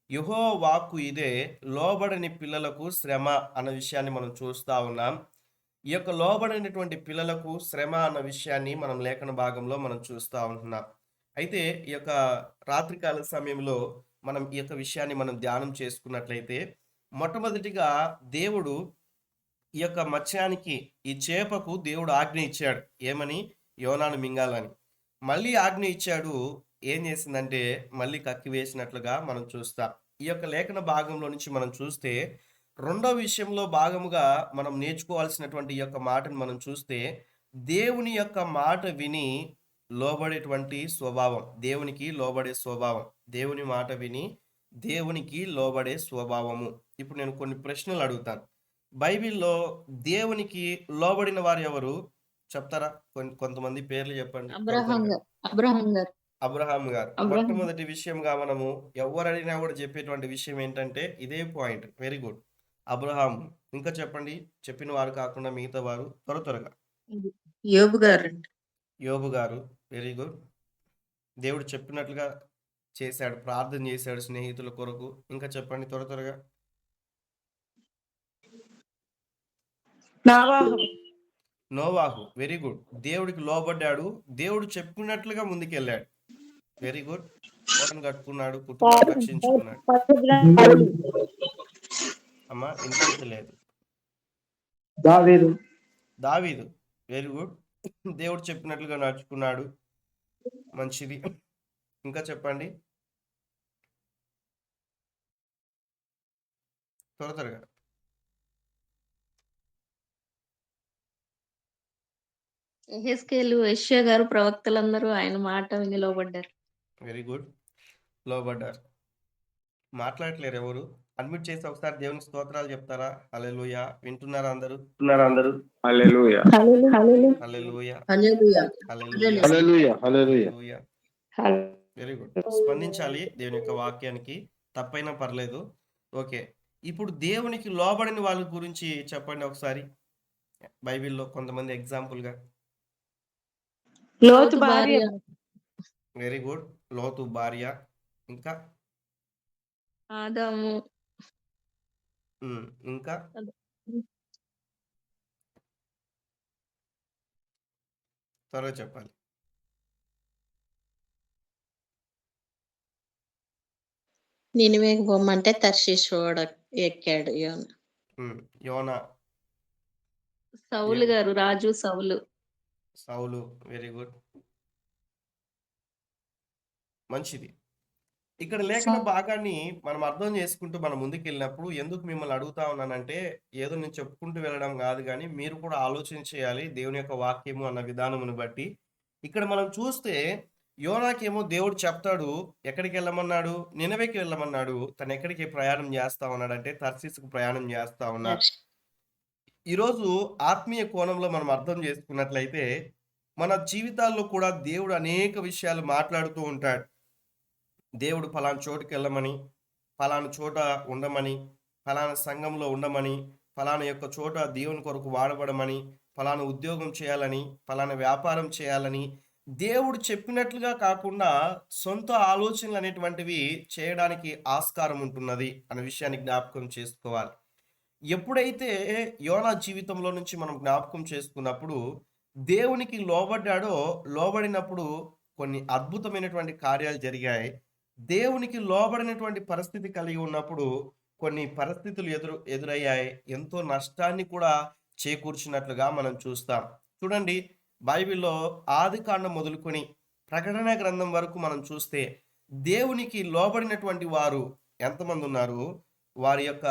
యెహోవా వాక్కు ఇదే, లోబడని పిల్లలకు శ్రమ అన్న విషయాన్ని మనం చూస్తా ఉన్నాం. ఈ యొక్క లోబడినటువంటి పిల్లలకు శ్రమ అన్న విషయాన్ని మనం లేఖన భాగంలో మనం చూస్తా ఉంటున్నాం. అయితే ఈ యొక్క రాత్రికాల సమయంలో మనం ఈ యొక్క విషయాన్ని మనం ధ్యానం చేసుకున్నట్లయితే మొట్టమొదటిగా దేవుడు ఈ యొక్క మత్స్యానికి, ఈ చేపకు దేవుడు ఆజ్ఞ ఇచ్చాడు. ఏమని? యోనాను మింగాలని. మళ్ళీ ఆజ్ఞ ఇచ్చాడు. ఏం చేసిందంటే మళ్ళీ కక్కి వేసినట్లుగా మనం చూస్తాం. ఈ యొక్క లేఖన భాగంలో నుంచి మనం చూస్తే రెండో విషయంలో భాగముగా మనం నేర్చుకోవాల్సినటువంటి ఈ యొక్క మాటను మనం చూస్తే దేవుని యొక్క మాట విని లోబడేటువంటి స్వభావం, దేవునికి లోబడే స్వభావం, దేవుని మాట విని దేవునికి లోబడే స్వభావము. ఇప్పుడు నేను కొన్ని ప్రశ్నలు అడుగుతాను. బైబిల్లో దేవునికి లోబడిన వారు ఎవరు చెప్తారా? కొంతమంది పేర్లు చెప్పండి. అబ్రహాం గారు. అబ్రహాం గారు. అబ్రహాం. మొట్టమొదటి విషయంగా మనము ఎవరడినా కూడా చెప్పేటువంటి విషయం ఏంటంటే ఇదే పాయింట్. Very good, Abraham. ఇంకా చెప్పండి, చెప్పిన వారు కాకుండా మిగతా వారు త్వరగా. యోబు గారు. యోబు గారు. Very good. దేవుడు చెప్పినట్లుగా చేశాడు, ప్రార్థన చేశాడు స్నేహితుల కొరకు. ఇంకా చెప్పండి త్వరగా. నోవాహు. Very good. దేవుడికి లోబడ్డాడు, దేవుడు చెప్పినట్లుగా ముందుకెళ్ళాడు. Very good. కోటను కట్టుకున్నాడు, కుటుంబాన్ని రక్షించుకున్నాడు. అమ్మా వినిపించలేదు. దావీదు. Very good. దేవుడు చెప్పినట్లుగా నడుచుకున్నాడు. మంచిది. ఇంకా చెప్పండి త్వరగా. యెహెజ్కేలు, యెషయా గారు, ప్రవక్తలందరూ ఆయన మాట విని లోబడ్డారు. Very good. లోబడ్డారు. మాట్లాడట్లేరు ఎవరు? అడ్మిట్ చేసి ఒకసారి దేవునికి స్తోత్రాలు చెప్తారా? హల్లెలూయా. వింటున్నారా అందరూ? Hallelujah. Hallelujah. Hallelujah. Hallelujah. Hallelujah. Very good. స్పందించాలి దేవుని యొక్క వాక్యానికి, తప్పైనా పర్లేదు. ఓకే, ఇప్పుడు దేవునికి లోబడిన వాళ్ళ గురించి చెప్పండి ఒకసారి. బైబిల్లో కొంతమంది ఎగ్జాంపుల్గా. లోతు భార్య. Very good. లోతు భార్య. ఇంకా ఆదాము. ఇంకా త్వరగా చెప్పాలి. నినివేకి పొమ్మంటే తర్షీషు ఎక్కాడు యోన. యోనా. సౌలు గారు, రాజు సౌలు. సౌలు. Very good. మంచిది. ఇక్కడ లేఖన భాగాన్ని మనం అర్థం చేసుకుంటూ మనం ముందుకెళ్ళినప్పుడు ఎందుకు మిమ్మల్ని అడుగుతా ఉన్నానంటే, ఏదో నేను చెప్పుకుంటూ వెళ్ళడం కాదు, కానీ మీరు కూడా ఆలోచన చేయాలి దేవుని యొక్క వాక్యము అన్న విధానమును బట్టి. ఇక్కడ మనం చూస్తే యోనాకేమో దేవుడు చెప్తాడు, ఎక్కడికి వెళ్ళమన్నాడు? నినవేకి వెళ్ళమన్నాడు. తను ఎక్కడికి ప్రయాణం చేస్తా ఉన్నాడంటే తర్షీసుకు ప్రయాణం చేస్తా ఉన్నాడు. ఈరోజు ఆత్మీయ కోణంలో మనం అర్థం చేసుకున్నట్లయితే మన జీవితాల్లో కూడా దేవుడు అనేక విషయాలు మాట్లాడుతూ ఉంటాడు. దేవుడు ఫలానా చోటుకి వెళ్ళమని, ఫలానా చోట ఉండమని, ఫలానా సంఘంలో ఉండమని, ఫలానా యొక్క చోట దేవుని కొరకు వాడబడమని, ఫలానా ఉద్యోగం చేయాలని, ఫలానా వ్యాపారం చేయాలని దేవుడు చెప్పినట్లుగా కాకుండా సొంత ఆలోచనలు అనేటువంటివి చేయడానికి ఆస్కారం ఉంటున్నది అనే విషయాన్ని జ్ఞాపకం చేసుకోవాలి. ఎప్పుడైతే యోనా జీవితంలో నుంచి మనం జ్ఞాపకం చేసుకున్నప్పుడు దేవునికి లోబడ్డాడో, లోబడినప్పుడు కొన్ని అద్భుతమైనటువంటి కార్యాలు జరిగాయి. దేవునికి లోబడినటువంటి పరిస్థితి కలిగి ఉన్నప్పుడు కొన్ని పరిస్థితులు ఎదురయ్యాయి. ఎంతో నష్టాన్ని కూడా చేకూర్చినట్లుగా మనం చూస్తాం. చూడండి, బైబిల్‌లో ఆదికాండం మొదలుకొని ప్రకటన గ్రంథం వరకు మనం చూస్తే దేవునికి లోబడినటువంటి వారు ఎంతమంది ఉన్నారు? వారి యొక్క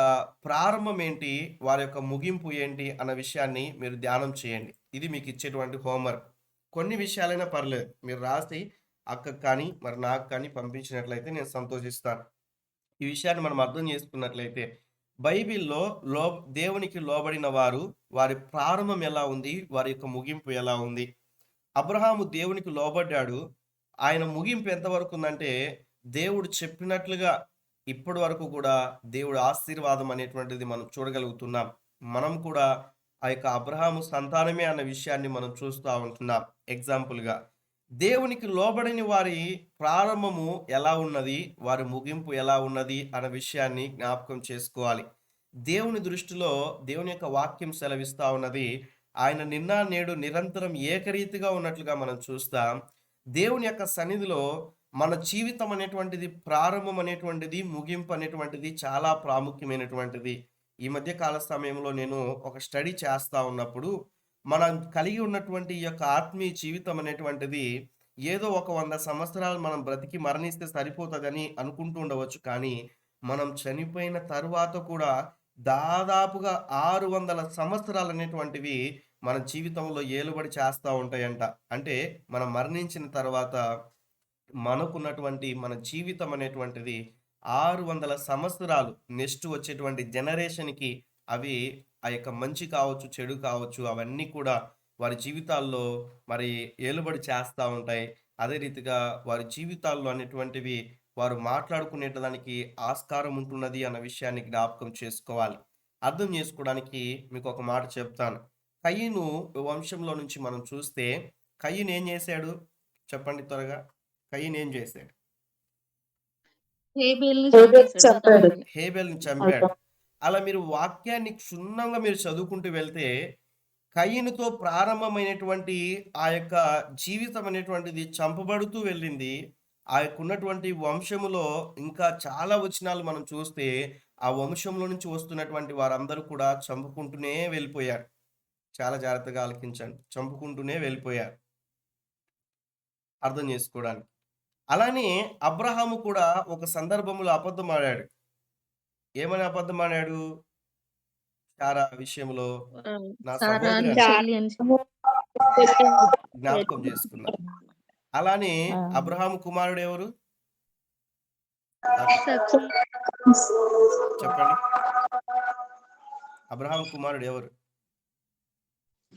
ప్రారంభం ఏంటి? వారి యొక్క ముగింపు ఏంటి? అన్న విషయాన్ని మీరు ధ్యానం చేయండి. ఇది మీకు ఇచ్చేటువంటి హోంవర్క్. కొన్ని విషయాలైనా పర్లేదు, మీరు రాసి అక్కకి కానీ, మరి నాకు కానీ పంపించినట్లయితే నేను సంతోషిస్తాను. ఈ విషయాన్ని మనం అర్థం చేసుకున్నట్లయితే బైబిల్‌లో దేవునికి లోబడిన వారు, వారి ప్రారంభం ఎలా ఉంది? వారి యొక్క ముగింపు ఎలా ఉంది? అబ్రహాము దేవునికి లోబడ్డాడు. ఆయన ముగింపు ఎంతవరకు ఉందంటే, దేవుడు చెప్పినట్లుగా ఇప్పటి వరకు కూడా దేవుడి ఆశీర్వాదం అనేటువంటిది మనం చూడగలుగుతున్నాం. మనం కూడా ఆ యొక్క అబ్రహాము సంతానమే అన్న విషయాన్ని మనం చూస్తూ ఉంటున్నాం. ఎగ్జాంపుల్‌గా దేవునికి లోబడని వారి ప్రారంభము ఎలా ఉన్నది? వారి ముగింపు ఎలా ఉన్నది? అన్న విషయాన్ని జ్ఞాపకం చేసుకోవాలి. దేవుని దృష్టిలో దేవుని యొక్క వాక్యం సెలవిస్తా ఉన్నది, ఆయన నిన్న నేడు నిరంతరం ఏకరీతిగా ఉన్నట్లుగా మనం చూస్తాం. దేవుని యొక్క సన్నిధిలో మన జీవితం అనేటువంటిది, ప్రారంభం అనేటువంటిది, ముగింపు అనేటువంటిది చాలా ప్రాముఖ్యమైనటువంటిది. ఈ మధ్య కాల సమయంలో నేను ఒక స్టడీ చేస్తా ఉన్నప్పుడు, మనం కలిగి ఉన్నటువంటి ఈ యొక్క ఆత్మీయ జీవితం అనేటువంటిది ఏదో ఒక 100 సంవత్సరాలు మనం బ్రతికి మరణిస్తే సరిపోతుందని అనుకుంటూ ఉండవచ్చు. కానీ మనం చనిపోయిన తరువాత కూడా దాదాపుగా 600 సంవత్సరాలు అనేటువంటివి మన జీవితంలో ఏలుబడి చేస్తూ ఉంటాయంట. అంటే మనం మరణించిన తర్వాత మనకున్నటువంటి మన జీవితం అనేటువంటిది 600 సంవత్సరాలు నెక్స్ట్ వచ్చేటువంటి జనరేషన్‌కి అవి ఆ యొక్క మంచి కావచ్చు, చెడు కావచ్చు, అవన్నీ కూడా వారి జీవితాల్లో మరి ఏలుబడి చేస్తా ఉంటాయి. అదే రీతిగా వారి జీవితాల్లో అనేటువంటివి వారు మాట్లాడుకునేదానికి ఆస్కారం ఉంటున్నది అన్న విషయాన్ని జ్ఞాపకం చేసుకోవాలి. అర్థం చేసుకోవడానికి మీకు ఒక మాట చెప్తాను. కయీను వంశంలో నుంచి మనం చూస్తే కయీను ఏం చేశాడు? చెప్పండి త్వరగా. కయీను ఏం చేశాడు? హేబేలుని చంపేశాడు తమ్ముడిని. హేబెల్‌ని చంపాడు. అలా మీరు వాక్యాన్ని క్షుణ్ణంగా మీరు చదువుకుంటూ వెళ్తే కయీనుతో ప్రారంభమైనటువంటి ఆ యొక్క జీవితం అనేటువంటిది చంపబడుతూ వెళ్ళింది. ఆ యొక్క ఉన్నటువంటి వంశములో ఇంకా చాలా వచనాలు మనం చూస్తే ఆ వంశంలో నుంచి వస్తున్నటువంటి వారందరూ కూడా చంపుకుంటూనే వెళ్ళిపోయారు. చాలా జాగ్రత్తగా ఆలకించండి. చంపుకుంటూనే వెళ్ళిపోయారు. అర్థం చేసుకోవడానికి. అలానే అబ్రహాము కూడా ఒక సందర్భంలో అబద్ధం ఆడాడు. ఏమని అబద్ధం ఆడాడు? శారా విషయంలో నా సారా సహోదరి అని చెల్లి అని జ్ఞాపకం చేసుకున్నారు. అలానే అబ్రహాము కుమారుడు ఎవరు? చెప్పండి. అబ్రహాం కుమారుడు ఎవరు?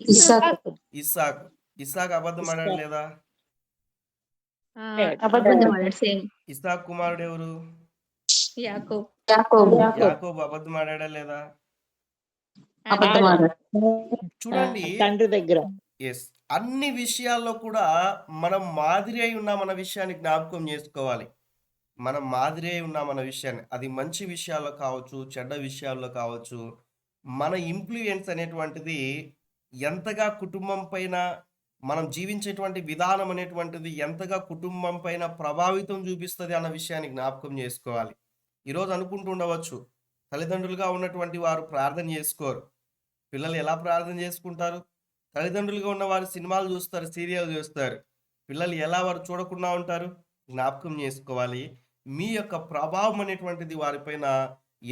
ఇస్సాకు. ఇస్సాకు అబద్ధం ఆడాడు లేదా? అబద్ధం ఆడాడు. సేమ్ ఇస్సాకు కుమారుడు ఎవరు? యాకోబు. యాకోబు అబద్ధం ఆడాడా లేదా? చూడండి, తండ్రి దగ్గర ఎస్, అన్ని విషయాల్లో కూడా మనం మాదిరి అయి ఉన్నామన్న విషయాన్ని జ్ఞాపకం చేసుకోవాలి. మనం మాదిరి అయి ఉన్నామన్న విషయాన్ని, అది మంచి విషయాల్లో కావచ్చు, చెడ్డ విషయాల్లో కావచ్చు, మన ఇన్ఫ్లుయెన్స్ అనేటువంటిది ఎంతగా కుటుంబం పైన, మనం జీవించేటువంటి విధానం అనేటువంటిది ఎంతగా కుటుంబం పైన ప్రభావితం చూపిస్తుంది అన్న విషయాన్ని జ్ఞాపకం చేసుకోవాలి. ఈరోజు అనుకుంటూ ఉండవచ్చు, తల్లిదండ్రులుగా ఉన్నటువంటి వారు ప్రార్థన చేసుకోరు. పిల్లలు ఎలా ప్రార్థన చేసుకుంటారు? తల్లిదండ్రులుగా ఉన్న వారు సినిమాలు చూస్తారు, సీరియల్ చూస్తారు. పిల్లలు ఎలా వారు చూడకుండా ఉంటారు? జ్ఞాపకం చేసుకోవాలి. మీ యొక్క ప్రభావం అనేటువంటిది వారిపైన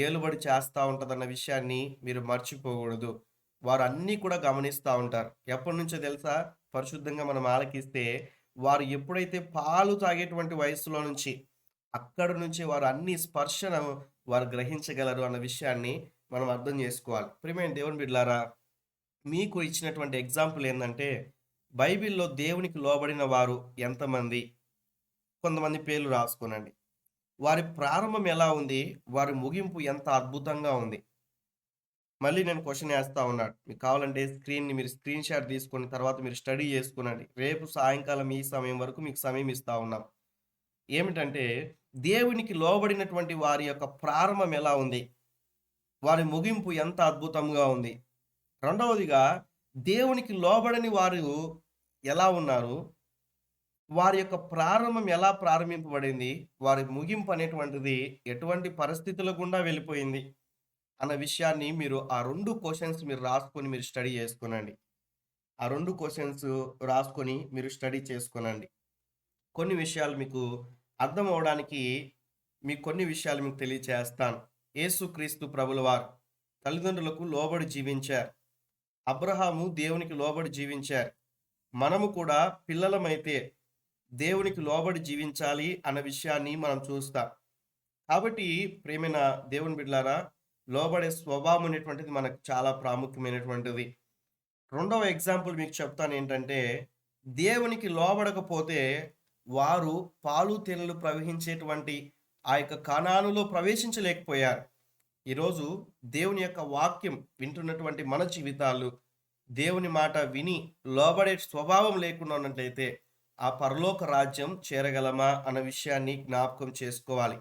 ఏలుబడి చేస్తూ ఉంటుందన్న విషయాన్ని మీరు మర్చిపోకూడదు. వారు అన్నీ కూడా గమనిస్తూ ఉంటారు. ఎప్పటి నుంచో తెలుసా? పరిశుద్ధంగా మనం ఆలకిస్తే వారు ఎప్పుడైతే పాలు తాగేటువంటి వయసులో నుంచి అక్కడ నుంచి వారు అన్ని స్పర్శను వారు గ్రహించగలరు అన్న విషయాన్ని మనం అర్థం చేసుకోవాలి. ప్రియమైన దేవుని బిడ్డలారా, మీకు ఇచ్చినటువంటి ఎగ్జాంపుల్ ఏంటంటే, బైబిల్లో దేవునికి లోబడిన వారు ఎంతమంది? కొంతమంది పేర్లు రాసుకోనండి. వారి ప్రారంభం ఎలా ఉంది? వారి ముగింపు ఎంత అద్భుతంగా ఉంది? మళ్ళీ నేను క్వశ్చన్ వేస్తా ఉన్నాడు. మీకు కావాలంటే మీరు స్క్రీన్ షాట్ తీసుకొని తర్వాత మీరు స్టడీ చేసుకునండి. రేపు సాయంకాలం ఈ సమయం వరకు మీకు సమయం ఇస్తా ఉన్నాం. ఏమిటంటే, దేవునికి లోబడినటువంటి వారి యొక్క ప్రారంభం ఎలా ఉంది? వారి ముగింపు ఎంత అద్భుతంగా ఉంది? రెండవదిగా, దేవునికి లోబడని వారు ఎలా ఉన్నారు, వారి యొక్క ప్రారంభం ఎలా ప్రారంభింపబడింది, వారి ముగింపు అనేటువంటిది ఎటువంటి పరిస్థితుల గుండా వెళ్ళిపోయింది అన్న విషయాన్ని మీరు ఆ 2 క్వెషన్స్ మీరు రాసుకొని మీరు స్టడీ చేసుకోనండి. ఆ 2 క్వెషన్స్ రాసుకొని మీరు స్టడీ చేసుకోనండి. కొన్ని విషయాలు మీకు అర్థం అవ్వడానికి కొన్ని విషయాలు మీకు తెలియచేస్తాను. యేసుక్రీస్తు ప్రభుల వారు తల్లిదండ్రులకు లోబడి జీవించారు. అబ్రహాము దేవునికి లోబడి జీవించారు. మనము కూడా పిల్లలమైతే దేవునికి లోబడి జీవించాలి అన్న విషయాన్ని మనం చూస్తాం. కాబట్టి ప్రియమైన దేవుని బిడ్డలారా, లోబడే స్వభావం అనేటువంటిది మనకు చాలా ప్రాముఖ్యమైనటువంటిది. రెండవ ఎగ్జాంపుల్ మీకు చెప్తాను ఏంటంటే, దేవునికి లోబడకపోతే వారు పాలు తేనెలు ప్రవహించేటువంటి ఆ యొక్క కానానులో ప్రవేశించలేకపోయారు. ఈరోజు దేవుని యొక్క వాక్యం వింటున్నటువంటి మన జీవితాలు దేవుని మాట విని లోబడే స్వభావం లేకుండా ఉన్నట్లయితే ఆ పరలోక రాజ్యం చేరగలమా అన్న విషయాన్ని జ్ఞాపకం చేసుకోవాలి.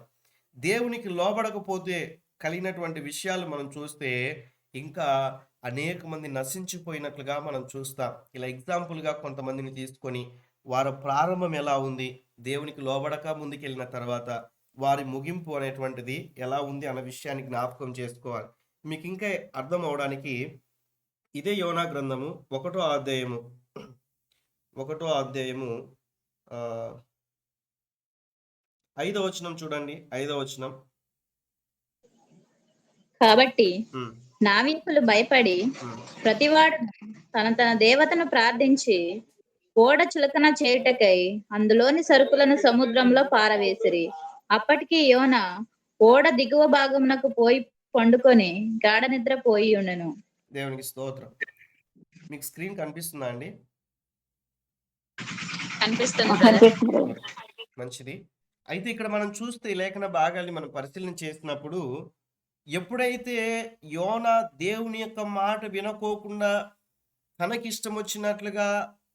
దేవునికి లోబడకపోతే కలిగినటువంటి విషయాలు మనం చూస్తే ఇంకా అనేక మంది నశించిపోయినట్లుగా మనం చూస్తాం. ఇలా ఎగ్జాంపుల్గా కొంతమందిని తీసుకొని వారి ప్రారంభం ఎలా ఉంది, దేవునికి లోబడక ముందుకెళ్ళిన తర్వాత వారి ముగింపు అనేటువంటిది ఎలా ఉంది అన్న విషయాన్ని జ్ఞాపకం చేసుకోవాలి. మీకు ఇంకా అర్థం అవడానికి ఇదే యోనా గ్రంథము 1వ అధ్యాయము 5వ వచనం చూడండి. 5వ వచనం. కాబట్టి ఉమ్, నావికులు భయపడి ఉమ్. ప్రతివాడు తన దేవతను ప్రార్థించి ఓడ చులకన చేయుటకై అందులోని సరుకులను సముద్రంలో పారవేసిరి. అప్పటికి యోన ఓడ దిగువ భాగమునకు పోయి పండుకొని గాఢ నిద్ర పోయి ఉండెను. దేవునికి స్తోత్రం. మీకు స్క్రీన్ కనిపిస్తుందా అండి? కనిపిస్తుంది brother. మంచిది. అయితే ఇక్కడ మనం చూస్తే ఈ లేఖన భాగాల్ని మనం పరిశీలన చేసినప్పుడు ఎప్పుడైతే యోనా దేవుని యొక్క మాట వినకోకుండా తనకిష్టం వచ్చినట్లుగా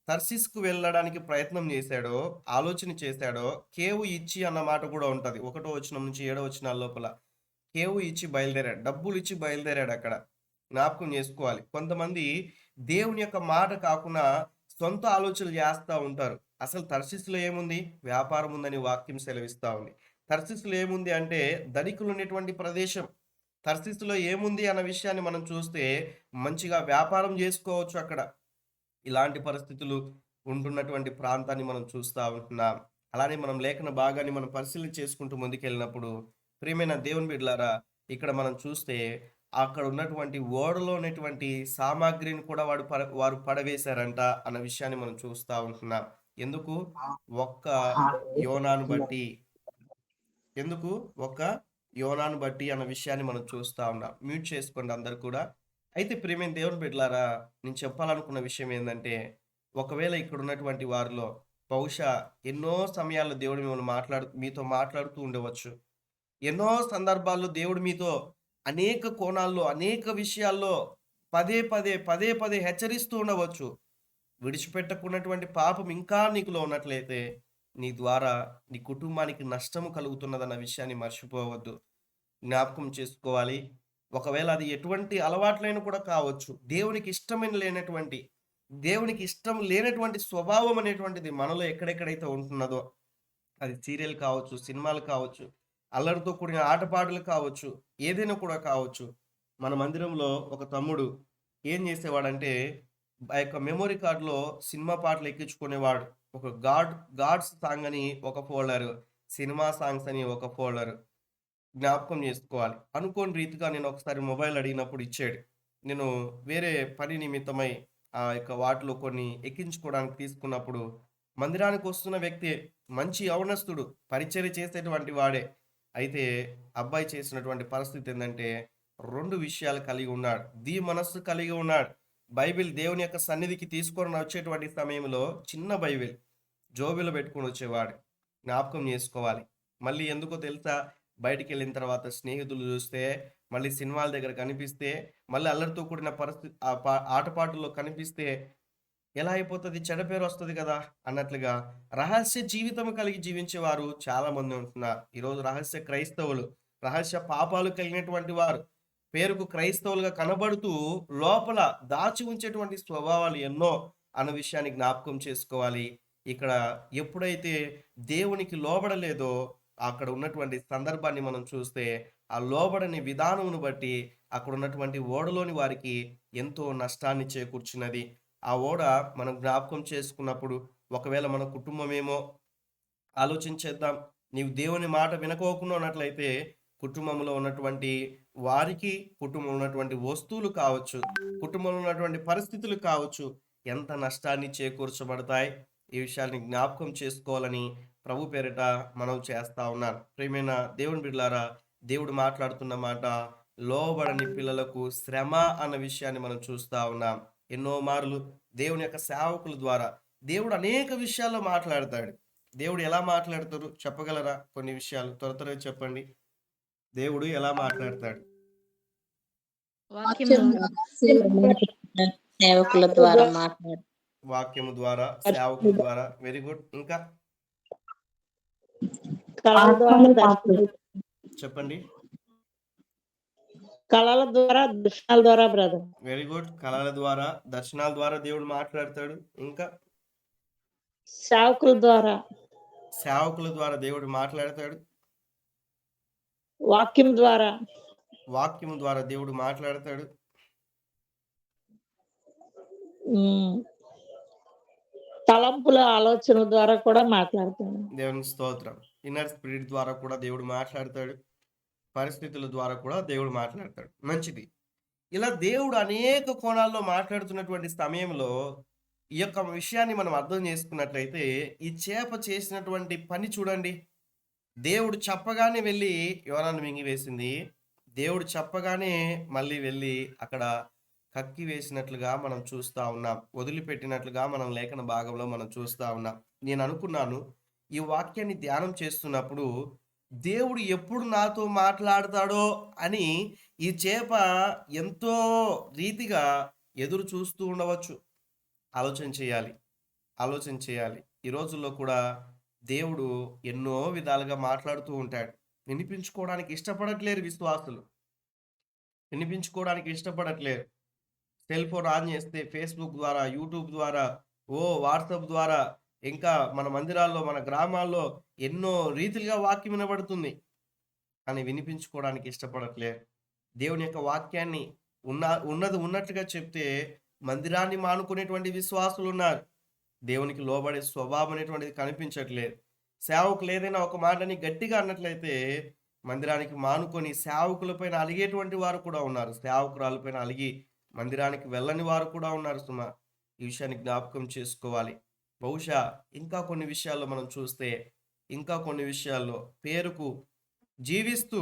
తర్సిస్కు వెళ్ళడానికి ప్రయత్నం చేశాడో, ఆలోచన చేశాడో, కేవు ఇచ్చి అన్న మాట కూడా ఉంటది. 1వ వచనం నుంచి 7వ వచనాల లోపల కేవు ఇచ్చి బయలుదేరాడు, డబ్బులు ఇచ్చి బయలుదేరాడు. అక్కడ జ్ఞాపకం చేసుకోవాలి. కొంతమంది దేవుని యొక్క మాట కాకుండా సొంత ఆలోచనలు చేస్తూ ఉంటారు. అసలు తర్సిస్సులో ఏముంది? వ్యాపారం ఉందని వాక్యం సెలవిస్తూ ఉంది. తర్సిస్సులో ఏముంది అంటే ధనికులు ఉన్నటువంటి ప్రదేశం. తర్సిస్సులో ఏముంది అన్న విషయాన్ని మనం చూస్తే మంచిగా వ్యాపారం చేసుకోవచ్చు అక్కడ. ఇలాంటి పరిస్థితులు ఉంటున్నటువంటి ప్రాంతాన్ని మనం చూస్తూ ఉంటున్నాం. అలానే మనం లేఖన భాగాన్ని మనం పరిశీలన చేసుకుంటూ ముందుకెళ్ళినప్పుడు ప్రియమైన దేవుని బిడ్డలారా, ఇక్కడ మనం చూస్తే అక్కడ ఉన్నటువంటి ఓడలో ఉన్నటువంటి సామాగ్రిని కూడా వారు పడవేశారంట అన్న విషయాన్ని మనం చూస్తూ ఉంటున్నాం. ఎందుకు? ఒక్క యోనాను బట్టి. ఎందుకు? ఒక్క యోనాను బట్టి అన్న విషయాన్ని మనం చూస్తూ ఉన్నాం. మ్యూట్ చేసుకోండి అందరు కూడా. అయితే ప్రియమైన దేవుని బిడ్డలారా, నేను చెప్పాలనుకున్న విషయం ఏంటంటే, ఒకవేళ ఇక్కడ ఉన్నటువంటి వారిలో బహుశా ఎన్నో సమయాల్లో దేవుడు మీతో మాట్లాడుతూ ఉండవచ్చు. ఎన్నో సందర్భాల్లో దేవుడు మీతో అనేక కోణాల్లో అనేక విషయాల్లో పదే పదే హెచ్చరిస్తూ ఉండవచ్చు. విడిచిపెట్టకున్నటువంటి పాపం ఇంకా నీకులో ఉన్నట్లయితే నీ ద్వారా నీ కుటుంబానికి నష్టము కలుగుతున్నదన్న విషయాన్ని మర్చిపోవద్దు. జ్ఞాపకం చేసుకోవాలి. ఒకవేళ అది ఎటువంటి అలవాట్లైన కూడా కావచ్చు. దేవునికి ఇష్టం లేనటువంటి స్వభావం అనేటువంటిది మనలో ఎక్కడెక్కడైతే ఉంటున్నదో, అది సీరియల్ కావచ్చు, సినిమాలు కావచ్చు, అల్లరితో కూడిన ఆటపాటలు కావచ్చు, ఏదైనా కూడా కావచ్చు. మన మందిరంలో ఒక తమ్ముడు ఏం చేసేవాడంటే ఆ యొక్క మెమొరీ కార్డులో సినిమా పాటలు ఎక్కించుకునేవాడు. ఒక గాడ్స్ సాంగ్ అని ఒక ఫోల్డర్, సినిమా సాంగ్స్ అని ఒక ఫోల్డర్. జ్ఞాపకం చేసుకోవాలి. అనుకోని రీతిగా నేను ఒకసారి మొబైల్ అడిగినప్పుడు ఇచ్చాడు. నేను వేరే పని నిమిత్తమై ఆ యొక్క వాటిలో కొన్ని ఎక్కించుకోవడానికి తీసుకున్నప్పుడు మందిరానికి వస్తున్న వ్యక్తి మంచి యవనస్తుడు, పరిచర్య చేసేటువంటి వాడే. అయితే అబ్బాయి చేసినటువంటి పరిస్థితి ఏంటంటే 2 విషయాలు కలిగి ఉన్నాడు. మనస్సు కలిగి ఉన్నాడు. బైబిల్ దేవుని యొక్క సన్నిధికి తీసుకొని వచ్చేటువంటి సమయంలో చిన్న బైబిల్ జోబిలో పెట్టుకొని వచ్చేవాడు. జ్ఞాపకం చేసుకోవాలి. మళ్ళీ ఎందుకో తెలుసా? బయటికి వెళ్ళిన తర్వాత స్నేహితులు చూస్తే, మళ్ళీ సినిమాల దగ్గర కనిపిస్తే, మళ్ళీ అల్లరితో కూడిన పరిస్థితి ఆటపాటల్లో కనిపిస్తే ఎలా అయిపోతుంది? చెడ్డ పేరు వస్తుంది కదా అన్నట్లుగా రహస్య జీవితం కలిగి జీవించేవారు చాలా మంది ఉంటున్నారు. ఈరోజు రహస్య క్రైస్తవులు, రహస్య పాపాలు కలిగినటువంటి వారు, పేరుకు క్రైస్తవులుగా కనబడుతూ లోపల దాచి ఉంచేటువంటి స్వభావాలు ఎన్నో అన్న విషయాన్ని జ్ఞాపకం చేసుకోవాలి. ఇక్కడ ఎప్పుడైతే దేవునికి లోబడలేదో అక్కడ ఉన్నటువంటి సందర్భాన్ని మనం చూస్తే ఆ లోబడని విధానమును బట్టి అక్కడ ఉన్నటువంటి ఓడలోని వారికి ఎంతో నష్టాన్ని చేకూర్చున్నది. ఆ ఓడ మనం జ్ఞాపకం చేసుకున్నప్పుడు ఒకవేళ మన కుటుంబమేమో ఆలోచించేద్దాం. నీవు దేవుని మాట వినకోకుండా ఉన్నట్లయితే కుటుంబంలో ఉన్నటువంటి వారికి, కుటుంబంలో ఉన్నటువంటి వస్తువులు కావచ్చు, కుటుంబంలో ఉన్నటువంటి పరిస్థితులు కావచ్చు, ఎంత నష్టాన్ని చేకూర్చబడతాయి. ఈ విషయాన్ని జ్ఞాపకం చేసుకోవాలని ప్రభు పేరిట మనవి చేస్తా ఉన్నాను. ప్రియమైన దేవుని బిడ్డలారా, దేవుడు మాట్లాడుతున్న మాట లోబడని పిల్లలకు శ్రమ అన్న విషయాన్ని మనం చూస్తా ఉన్నాం. ఎన్నో మార్లు దేవుని యొక్క సేవకుల ద్వారా దేవుడు అనేక విషయాల్లో మాట్లాడతాడు. దేవుడు ఎలా మాట్లాడతారు చెప్పగలరా? కొన్ని విషయాలు త్వరగా చెప్పండి. దేవుడు ఎలా మాట్లాడతాడు? వాక్యం ద్వారా. సేవకుల ద్వారా మాట్లాడు. వాక్యము ద్వారా, సేవకుల ద్వారా. Very good. ఇంకా కళల ద్వారా చెప్పండి. కళల ద్వారా దృశ్యాల ద్వారా బ్రదర్. Very good. కళల ద్వారా, దర్శనాల ద్వారా దేవుడు మాట్లాడతాడు. ఇంకా సేవకుల ద్వారా, సేవకుల ద్వారా దేవుడు మాట్లాడతాడు. వాక్యం ద్వారా, వాక్యము ద్వారా దేవుడు మాట్లాడతాడు. తలంపుల ఆలోచన ద్వారా కూడా మాట్లాడుతాడు. దేవునికి స్తోత్రం. ఇన్నర్ స్పిరిట్ ద్వారా కూడా దేవుడు మాట్లాడతాడు. పరిస్థితుల ద్వారా కూడా దేవుడు మాట్లాడతాడు. మంచిది. ఇలా దేవుడు అనేక కోణాల్లో మాట్లాడుతున్నటువంటి సమయంలో ఈ యొక్క విషయాన్ని మనం అర్థం చేసుకున్నట్లయితే ఈ చేప చేసినటువంటి పని చూడండి. దేవుడు చెప్పగానే వెళ్ళి యోనాను మింగివేసింది. దేవుడు చెప్పగానే మళ్ళీ వెళ్ళి అక్కడ కక్కి వేసినట్లుగా మనం చూస్తా ఉన్నాం. వదిలిపెట్టినట్లుగా మనం లేఖన భాగంలో మనం చూస్తా ఉన్నాం. నేను అనుకున్నాను ఈ వాక్యాన్ని ధ్యానం చేస్తున్నప్పుడు దేవుడు ఎప్పుడు నాతో మాట్లాడతాడో అని ఈ చేప ఎంతో రీతిగా ఎదురు చూస్తూ ఉండవచ్చు. ఆలోచన చేయాలి. ఈ రోజుల్లో కూడా దేవుడు ఎన్నో విధాలుగా మాట్లాడుతూ ఉంటాడు. వినిపించుకోవడానికి ఇష్టపడట్లేరు విశ్వాసులు. సెల్ ఫోన్ ఆన్ చేస్తే ఫేస్బుక్ ద్వారా, యూట్యూబ్ ద్వారా, వాట్సాప్ ద్వారా, ఇంకా మన మందిరాల్లో, మన గ్రామాల్లో ఎన్నో రీతిలుగా వాక్యం వినబడుతుంది. కానీ వినిపించుకోవడానికి ఇష్టపడట్లేరు. దేవుని యొక్క వాక్యాన్ని ఉన్నది ఉన్నట్టుగా చెప్తే మందిరాన్ని మానుకునేటువంటి విశ్వాసులు ఉన్నారు. దేవునికి లోబడే స్వభావం అనేటువంటిది కనిపించట్లేదు. సేవకులు ఏదైనా ఒక మాటని గట్టిగా అన్నట్లయితే మందిరానికి మానుకొని సేవకులపైన అలిగేటువంటి వారు కూడా ఉన్నారు. సేవకురాలపైన అలిగి మందిరానికి వెళ్ళని వారు కూడా ఉన్నారు. సుమా, ఈ విషయాన్ని జ్ఞాపకం చేసుకోవాలి. బహుశా ఇంకా కొన్ని విషయాల్లో మనం చూస్తే, ఇంకా కొన్ని విషయాల్లో పేరుకు జీవిస్తూ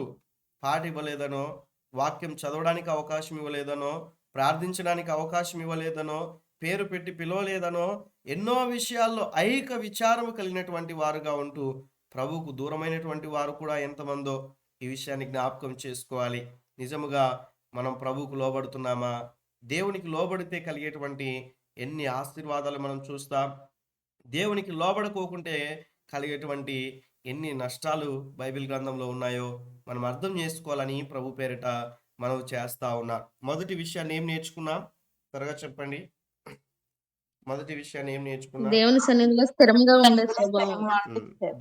పాట ఇవ్వలేదనో, వాక్యం చదవడానికి అవకాశం ఇవ్వలేదనో, ప్రార్థించడానికి అవకాశం ఇవ్వలేదనో, పేరు పెట్టి పిలవలేదనో, ఎన్నో విషయాల్లో ఐక విచారము కలిగినటువంటి వారుగా ఉంటూ ప్రభువుకు దూరమైనటువంటి వారు కూడా ఎంతమందో ఈ విషయాన్ని జ్ఞాపకం చేసుకోవాలి. నిజముగా మనం ప్రభువుకు లోబడుతున్నామా? దేవునికి లోబడితే కలిగేటువంటి ఎన్ని ఆశీర్వాదాలు మనం చూస్తాం. దేవునికి లోబడుకోకుంటే కలిగేటువంటి ఎన్ని నష్టాలు బైబిల్ గ్రంథంలో ఉన్నాయో మనం అర్థం చేసుకోవాలని ప్రభు పేరిట మనం చేస్తా ఉన్నాం. మొదటి విషయాన్ని ఏం నేర్చుకున్నాం? త్వరగా చెప్పండి. మొదటి విషయాన్ని ఏం నేర్చుకున్నాం? దేవుని సన్నిధిలో స్థిరంగా ఉండే స్వభావం.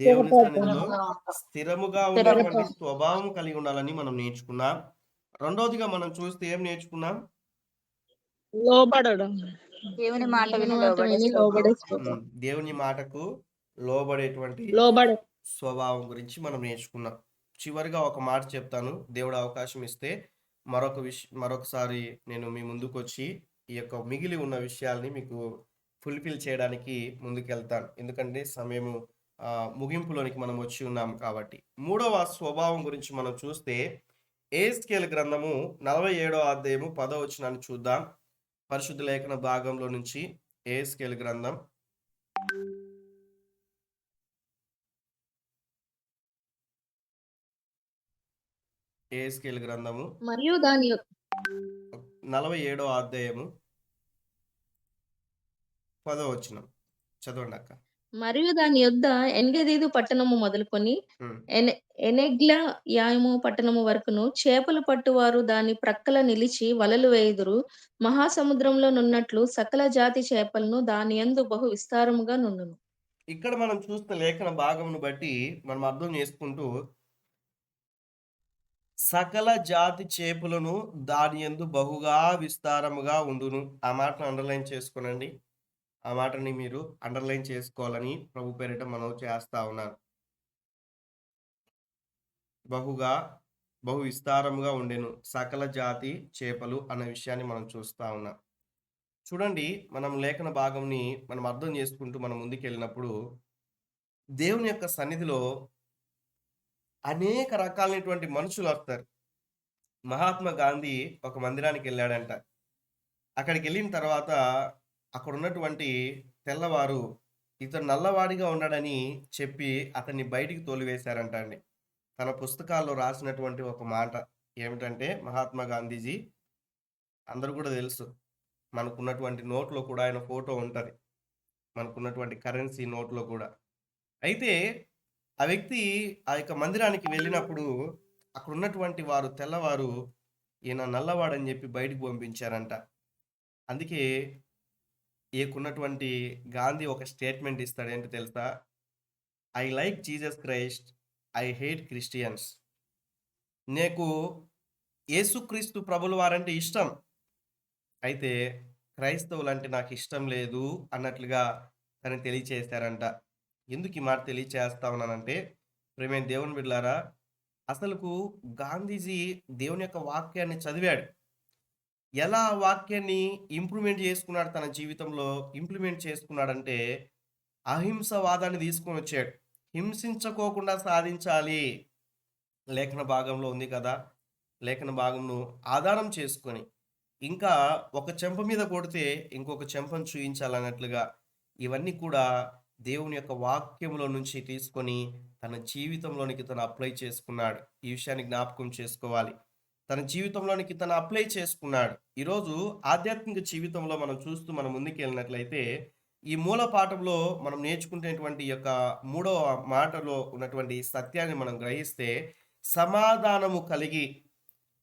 దేవుని సన్నిధిలో స్థిరముగా ఉండేటువంటి స్వభావం కలిగి ఉండాలని మనం నేర్చుకున్నాం. రెండోదిగా మనం చూస్తే ఏం నేర్చుకున్నాం? లోబడడం. దేవుని మాట విని లోబడే స్వభావం. దేవుని మాటకు లోబడేటువంటి స్వభావం గురించి మనం నేర్చుకున్నాం. చివరిగా ఒక మాట చెప్తాను. దేవుడు అవకాశం ఇస్తే మరొకసారి నేను మీ ముందుకు వచ్చి ఈ యొక్క మిగిలి ఉన్న విషయాల్ని మీకు ఫుల్ఫిల్ చేయడానికి ముందుకెళ్తాను. ఎందుకంటే సమయము ముగింపులోనికి మనం వచ్చి ఉన్నాం కాబట్టి. మూడవ స్వభావం గురించి మనం చూస్తే ఎహెజ్కేలు గ్రంథము 47వ అధ్యాయము 10వ వచనాన్ని చూద్దాం. పరిశుద్ధ లేఖన భాగంలో నుంచి ఎహెజ్కేలు గ్రంథం 47వ అధ్యాయము 10వ వచనం చదవండి అక్క. మరియు దాని యొద్ద ఎన్గెదీదు పట్టణము మొదలుకొని ఎనెగ్లా యాము పట్టణము వరకును చేపలు పట్టువారు దాని ప్రక్కల నిలిచి వలలు వేయుదురు. మహాసముద్రంలో నున్నట్లు సకల జాతి చేపలను దాని యందు బహు విస్తారముగా నుండును. ఇక్కడ మనం చూస్తున్న లేఖన భాగమును బట్టి మనం అర్థం చేసుకుంటూ సకల జాతి చేపలను దాని యందు బహుగా విస్తారముగా ఉండును. ఆ మాటను అండర్లైన్ చేసుకోనండి. ఆ మాటని మీరు అండర్లైన్ చేసుకోవాలని ప్రభు పేరిట మనం చేస్తా ఉన్నాను. బహుగా బహు విస్తారముగా ఉండెను సకల జాతి చేపలు అన్న విషయాన్ని మనం చూస్తా ఉన్నాం. చూడండి, మనం లేఖన భాగంని మనం అర్థం చేసుకుంటూ మనం ముందుకెళ్ళినప్పుడు దేవుని యొక్క సన్నిధిలో అనేక రకాలైనటువంటి మనుషులు వస్తారు. మహాత్మా గాంధీ ఒక మందిరానికి వెళ్ళాడంట. అక్కడికి వెళ్ళిన తర్వాత అక్కడ ఉన్నటువంటి తెల్లవారు ఇతను నల్లవాడిగా ఉన్నాడని చెప్పి అతన్ని బయటికి తోలివేశారంట అండి. తన పుస్తకాల్లో రాసినటువంటి ఒక మాట ఏమిటంటే, మహాత్మా గాంధీజీ అందరూ కూడా తెలుసు, మనకున్నటువంటి నోట్లో కూడా ఆయన ఫోటో ఉంటుంది, మనకున్నటువంటి కరెన్సీ నోట్లో కూడా. అయితే ఆ వ్యక్తి ఆ యొక్క మందిరానికి వెళ్ళినప్పుడు అక్కడ ఉన్నటువంటి వారు తెల్లవారు ఈయన నల్లవాడని చెప్పి బయటికి పంపించారంట. అందుకే ఈయనకున్నటువంటి గాంధీ ఒక స్టేట్మెంట్ ఇస్తాడు, ఏంటి తెలుసా? I like Jesus Christ, I hate Christians. నీకు యేసుక్రీస్తు ప్రభుల వారంటే ఇష్టం, అయితే క్రైస్తవులంటే నాకు ఇష్టం లేదు అన్నట్లుగా తను తెలియచేశారంట. ఎందుకు ఈ మాట తెలియచేస్తా ఉన్నానంటే, ప్రియమైన దేవుని బిడ్డలారా, అసలుకు గాంధీజీ దేవుని యొక్క వాక్యాన్ని చదివాడు. ఎలా ఆ వాక్యాన్ని ఇంప్లిమెంట్ చేసుకున్నాడు, తన జీవితంలో ఇంప్లిమెంట్ చేసుకున్నాడంటే అహింసవాదాన్ని తీసుకొని వచ్చాడు. హింసించుకోకుండా సాధించాలి లేఖన భాగంలో ఉంది కదా. లేఖన భాగంను ఆధారం చేసుకొని ఇంకా ఒక చెంప మీద కొడితే ఇంకొక చెంపను చూయించాలన్నట్లుగా ఇవన్నీ కూడా దేవుని యొక్క వాక్యంలో నుంచి తీసుకొని తన జీవితంలోనికి తను అప్లై చేసుకున్నాడు. ఈ విషయాన్ని జ్ఞాపకం చేసుకోవాలి. తన జీవితంలోనికి తను అప్లై చేసుకున్నాడు. ఈరోజు ఆధ్యాత్మిక జీవితంలో మనం చూస్తూ మనం ముందుకు వెళ్ళినట్లయితే ఈ మూల పాఠంలో మనం నేర్చుకునేటువంటి యొక్క 3వ మాటలో ఉన్నటువంటి సత్యాన్ని మనం గ్రహిస్తే, సమాధానము కలిగి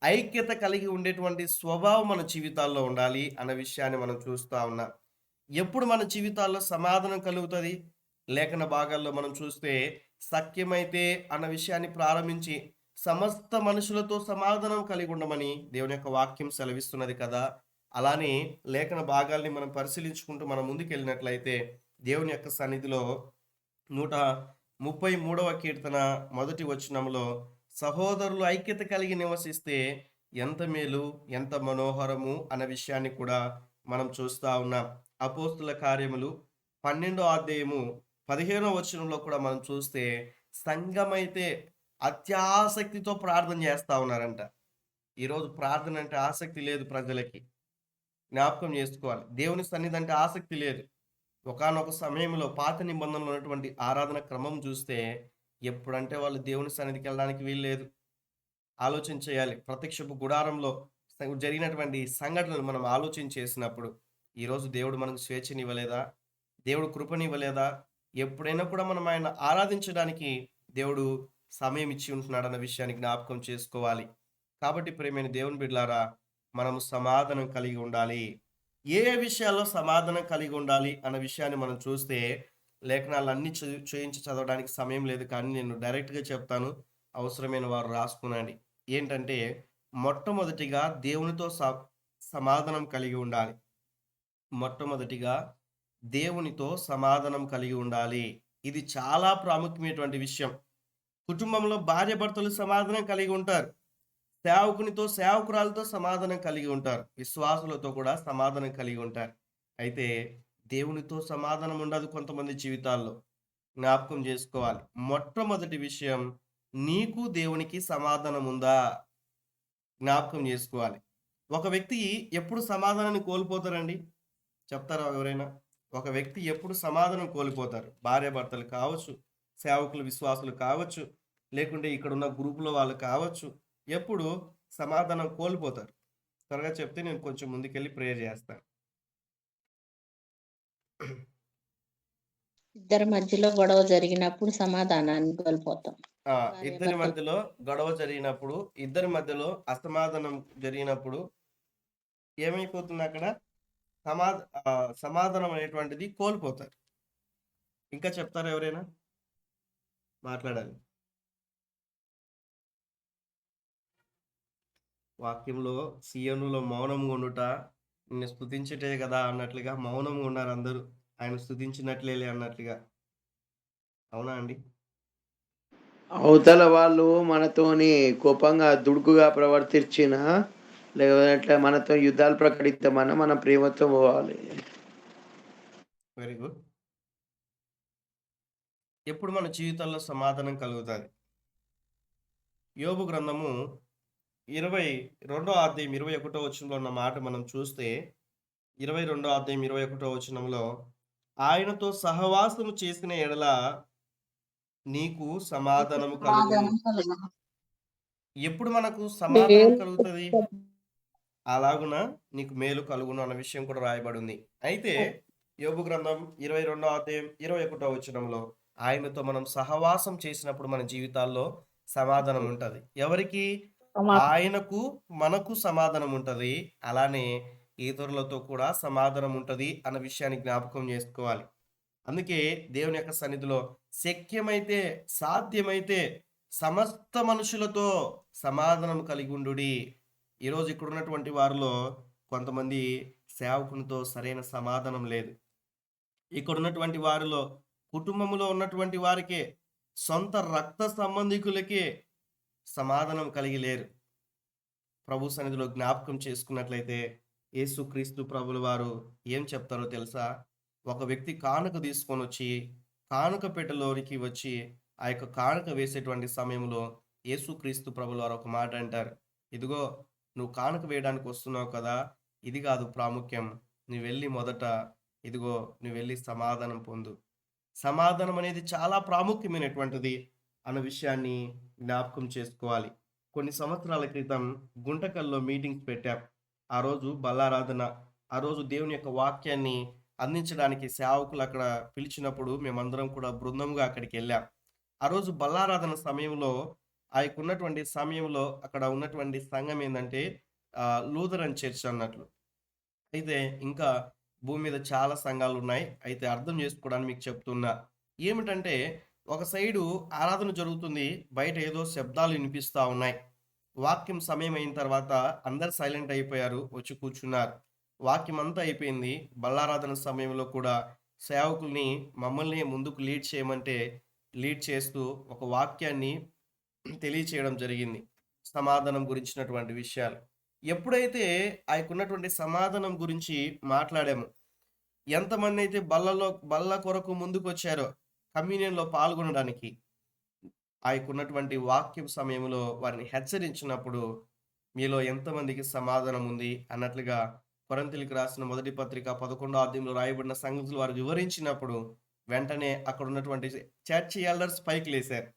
ఐక్యత కలిగి ఉండేటువంటి స్వభావం మన జీవితాల్లో ఉండాలి అన్న విషయాన్ని మనం చూస్తూ ఉన్నాం. ఎప్పుడు మన జీవితాల్లో సమాధానం కలుగుతుంది? లేఖన భాగాల్లో మనం చూస్తే సఖ్యమైతే అన్న విషయాన్ని ప్రారంభించి సమస్త మనుషులతో సమాధానం కలిగి ఉండమని దేవుని యొక్క వాక్యం సెలవిస్తున్నది కదా. అలానే లేఖన భాగాల్ని మనం పరిశీలించుకుంటూ మనం ముందుకెళ్ళినట్లయితే దేవుని యొక్క సన్నిధిలో 133వ కీర్తన 1వ వచనంలో, సహోదరులు ఐక్యత కలిగి నివసిస్తే ఎంత మేలు ఎంత మనోహరము అన్న విషయాన్ని కూడా మనం చూస్తూ ఉన్నాం. అపోస్తుల కార్యములు 12వ అధ్యాయము 15వ వచనంలో కూడా మనం చూస్తే సంఘమైతే అత్యాసక్తితో ప్రార్థన చేస్తూ ఉన్నారంట. ఈరోజు ప్రార్థన అంటే ఆసక్తి లేదు ప్రజలకి, జ్ఞాపకం చేసుకోవాలి. దేవుని సన్నిధి అంటే ఆసక్తి లేదు. ఒకానొక సమయంలో పాత నిబంధనలో ఉన్నటువంటి ఆరాధన క్రమం చూస్తే ఎప్పుడంటే వాళ్ళు దేవుని సన్నిధికి వెళ్ళడానికి వీల్లేదు. ఆలోచన చేయాలి. ప్రత్యక్షపు గుడారంలో జరిగినటువంటి సంఘటనలు మనం ఆలోచన చేసినప్పుడు ఈరోజు దేవుడు మనకు స్వేచ్ఛనివ్వలేదా? దేవుడు కృపనివ్వలేదా? ఎప్పుడైనా కూడా మనం ఆయన ఆరాధించడానికి దేవుడు సమయం ఇచ్చి ఉంటున్నాడు అన్న విషయాన్ని జ్ఞాపకం చేసుకోవాలి. కాబట్టి ప్రియమైన దేవుని బిడ్డలారా, మనం సమాధానం కలిగి ఉండాలి. ఏ విషయాల్లో సమాధానం కలిగి ఉండాలి అన్న విషయాన్ని మనం చూస్తే లేఖనాలన్నీ చూయించి చదవడానికి సమయం లేదు, కానీ నేను డైరెక్ట్గా చెప్తాను, అవసరమైన వారు రాసుకునండి. ఏంటంటే, మొట్టమొదటిగా దేవునితో సమాధానం కలిగి ఉండాలి. మొట్టమొదటిగా దేవునితో సమాధానం కలిగి ఉండాలి. ఇది చాలా ప్రాముఖ్యమైనటువంటి విషయం. కుటుంబంలో భార్య భర్తలు సమాధానం కలిగి ఉంటారు. సేవకునితో సేవకురాలతో సమాధానం కలిగి ఉంటారు. విశ్వాసులతో కూడా సమాధానం కలిగి ఉంటారు. అయితే దేవునితో సమాధానం ఉండదు కొంతమంది జీవితాల్లో. జ్ఞాపకం చేసుకోవాలి. మొట్టమొదటి విషయం, నీకు దేవునికి సమాధానం ఉందా? జ్ఞాపకం చేసుకోవాలి. ఒక వ్యక్తి ఎప్పుడు సమాధానాన్ని కోల్పోతారండి? చెప్తారా ఎవరైనా? ఒక వ్యక్తి ఎప్పుడు సమాధానం కోల్పోతారు? భార్య భర్తలు కావచ్చు, సేవకులు విశ్వాసులు కావచ్చు, లేకుంటే ఇక్కడ ఉన్న గ్రూపులో వాళ్ళు కావచ్చు, ఎప్పుడు సమాధానం కోల్పోతారు? త్వరగా చెప్తే నేను కొంచెం ముందుకెళ్ళి ప్రేయర్ చేస్తాను. ఇద్దరి మధ్యలో గొడవ జరిగినప్పుడు సమాధానాన్ని కోల్పోతాం. ఇద్దరి భార్యాభర్తలు మధ్యలో గొడవ జరిగినప్పుడు, ఇద్దరి మధ్యలో అసమాధానం జరిగినప్పుడు ఏమైపోతుంది అక్కడ? సమాధానం అనేటువంటిది కోల్పోతారు. ఇంకా చెప్తారా ఎవరైనా? మాట్లాడాలి. వాక్యంలో సీయోనులో మౌనంగా ఉండుట నిన్ను స్తుతించుటే కదా అన్నట్లుగా మౌనంగా ఉన్నారు అందరూ. ఆయన స్తుతించినట్లేలే అన్నట్లుగా. అవునా అండి? అవతల వాళ్ళు మనతోని కోపంగా, దుడుకుగా ప్రవర్తించినా, లేదంటే మనతో యుద్ధాలు ప్రకటిద్దామన్నా మనం ప్రేమతో పోవాలి. Very good. ఎప్పుడు మన జీవితంలో సమాధానం కలుగుతుంది? యోబు గ్రంథము 22వ అధ్యాయం 21వ వచనంలో ఉన్న మాట మనం చూస్తే 22వ అధ్యాయం 21వ వచనంలో, ఆయనతో సహవాసము చేసిన ఎడల నీకు సమాధానము కలుగును. ఎప్పుడు మనకు సమాధానం కలుగుతుంది? అలాగున నీకు మేలు కలుగును అన్న విషయం కూడా రాయబడి ఉంది. అయితే యోబు గ్రంథం 22వ అధ్యాయం 21వ వచనంలో ఆయనతో మనం సహవాసం చేసినప్పుడు మన జీవితాల్లో సమాధానం ఉంటది. ఎవరికి? ఆయనకు, మనకు సమాధానం ఉంటది. అలానే ఇతరులతో కూడా సమాధానం ఉంటది అన్న విషయాన్ని జ్ఞాపకం చేసుకోవాలి. అందుకే దేవుని యొక్క సన్నిధిలో శక్యమైతే, సాధ్యమైతే సమస్త మనుషులతో సమాధానం కలిగి ఉండుడి. ఈరోజు ఇక్కడ ఉన్నటువంటి వారిలో కొంతమంది సేవకునితో సరైన సమాధానం లేదు. ఇక్కడ ఉన్నటువంటి వారిలో కుటుంబంలో ఉన్నటువంటి వారికే, సొంత రక్త సంబంధికులకే సమాధానం కలిగి లేరు. ప్రభు సన్నిధిలో జ్ఞాపకం చేసుకున్నట్లయితే యేసుక్రీస్తు ప్రభుల వారు ఏం చెప్తారో తెలుసా? ఒక వ్యక్తి కానుక తీసుకొని వచ్చి కానుక పెట్టెలోనికి వచ్చి ఆ యొక్క కానుక వేసేటువంటి సమయంలో యేసుక్రీస్తు ప్రభుల వారు ఒక మాట అంటారు. ఇదిగో నువ్వు కానుక వేయడానికి వస్తున్నావు కదా, ఇది కాదు ప్రాముఖ్యం. నువ్వు వెళ్ళి మొదట ఇదిగో నువ్వు వెళ్ళి సమాధానం పొందు. సమాధానం అనేది చాలా ప్రాముఖ్యమైనటువంటిది అన్న విషయాన్ని జ్ఞాపకం చేసుకోవాలి. కొన్ని సంవత్సరాల క్రితం గుంటకల్లో మీటింగ్స్ పెట్టాం. ఆ రోజు బల్లారాధన, ఆ రోజు దేవుని యొక్క వాక్యాన్ని అందించడానికి సేవకులు అక్కడ పిలిచినప్పుడు మేమందరం కూడా బృందంగా అక్కడికి వెళ్ళాం. ఆ రోజు బల్లారాధన సమయంలో ఉన్నటువంటి సమయంలో అక్కడ ఉన్నటువంటి సంఘం ఏంటంటే లూథరన్ చర్చ్ అన్నట్లు. అయితే ఇంకా భూమి మీద చాలా సంఘాలు ఉన్నాయి. అయితే అర్థం చేసుకోవడానికి మీకు చెప్తున్నా. ఏమిటంటే ఒక సైడు ఆరాధన జరుగుతుంది, బయట ఏదో శబ్దాలు వినిపిస్తూ ఉన్నాయి. వాక్యం సమయం అయిన తర్వాత అందరు సైలెంట్ అయిపోయారు, వచ్చి కూర్చున్నారు. వాక్యం అంతా అయిపోయింది. బల్లారాధన సమయంలో కూడా సేవకుల్ని మమ్మల్ని ముందుకు లీడ్ చేయమంటే లీడ్ చేస్తూ ఒక వాక్యాన్ని తెలియచేయడం జరిగింది, సమాధానం గురించినటువంటి విషయాలు. ఎప్పుడైతే ఉన్నటువంటి సమాధానం గురించి మాట్లాడాము, ఎంతమంది అయితే బల్ల కొరకు ముందుకు వచ్చారో కమ్యూనియన్లో పాల్గొనడానికి, ఉన్నటువంటి వాక్యం సమయంలో వారిని హెచ్చరించినప్పుడు మీలో ఎంతమందికి సమాధానం ఉంది అన్నట్లుగా కొరింథీయులకు రాసిన మొదటి పత్రిక 11వ అధ్యాయంలో రాయబడిన సంగతులు వారు వివరించినప్పుడు వెంటనే అక్కడ ఉన్నటువంటి చర్చ్ ఎల్డర్స్ పైకి లేచారు.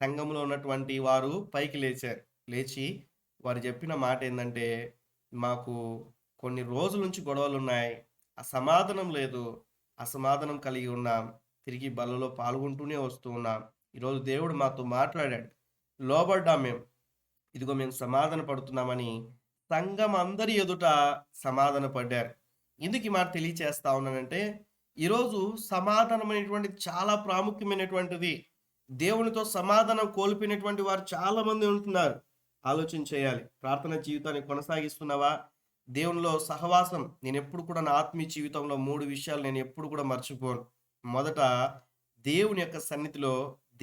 సంఘంలో ఉన్నటువంటి వారు పైకి లేచారు. లేచి వారు చెప్పిన మాట ఏంటంటే, మాకు కొన్ని రోజుల నుంచి గొడవలు ఉన్నాయి, అసమాధానం లేదు, అసమాధానం కలిగి ఉన్నాం, తిరిగి బలలో పాల్గొంటూనే వస్తూ ఉన్నాం. ఈరోజు దేవుడు మాతో మాట్లాడాడు, లోబడ్డాం మేము, ఇదిగో మేము సమాధాన పడుతున్నామని సంఘం అందరి ఎదుట సమాధాన పడ్డారు. ఎందుకు ఈ మాట తెలియచేస్తా ఉన్నానంటే, ఈరోజు సమాధానం అనేటువంటిది చాలా ప్రాముఖ్యమైనటువంటిది. దేవునితో సమాధానం కోల్పోయినటువంటి వారు చాలా మంది ఉంటున్నారు. ఆలోచన చేయాలి. ప్రార్థన జీవితాన్ని కొనసాగిస్తున్నావా? దేవునిలో సహవాసం. నేను ఎప్పుడు కూడా నా ఆత్మీయ జీవితంలో 3 విషయాలు నేను ఎప్పుడు కూడా మర్చిపోను. మొదట దేవుని యొక్క సన్నిధిలో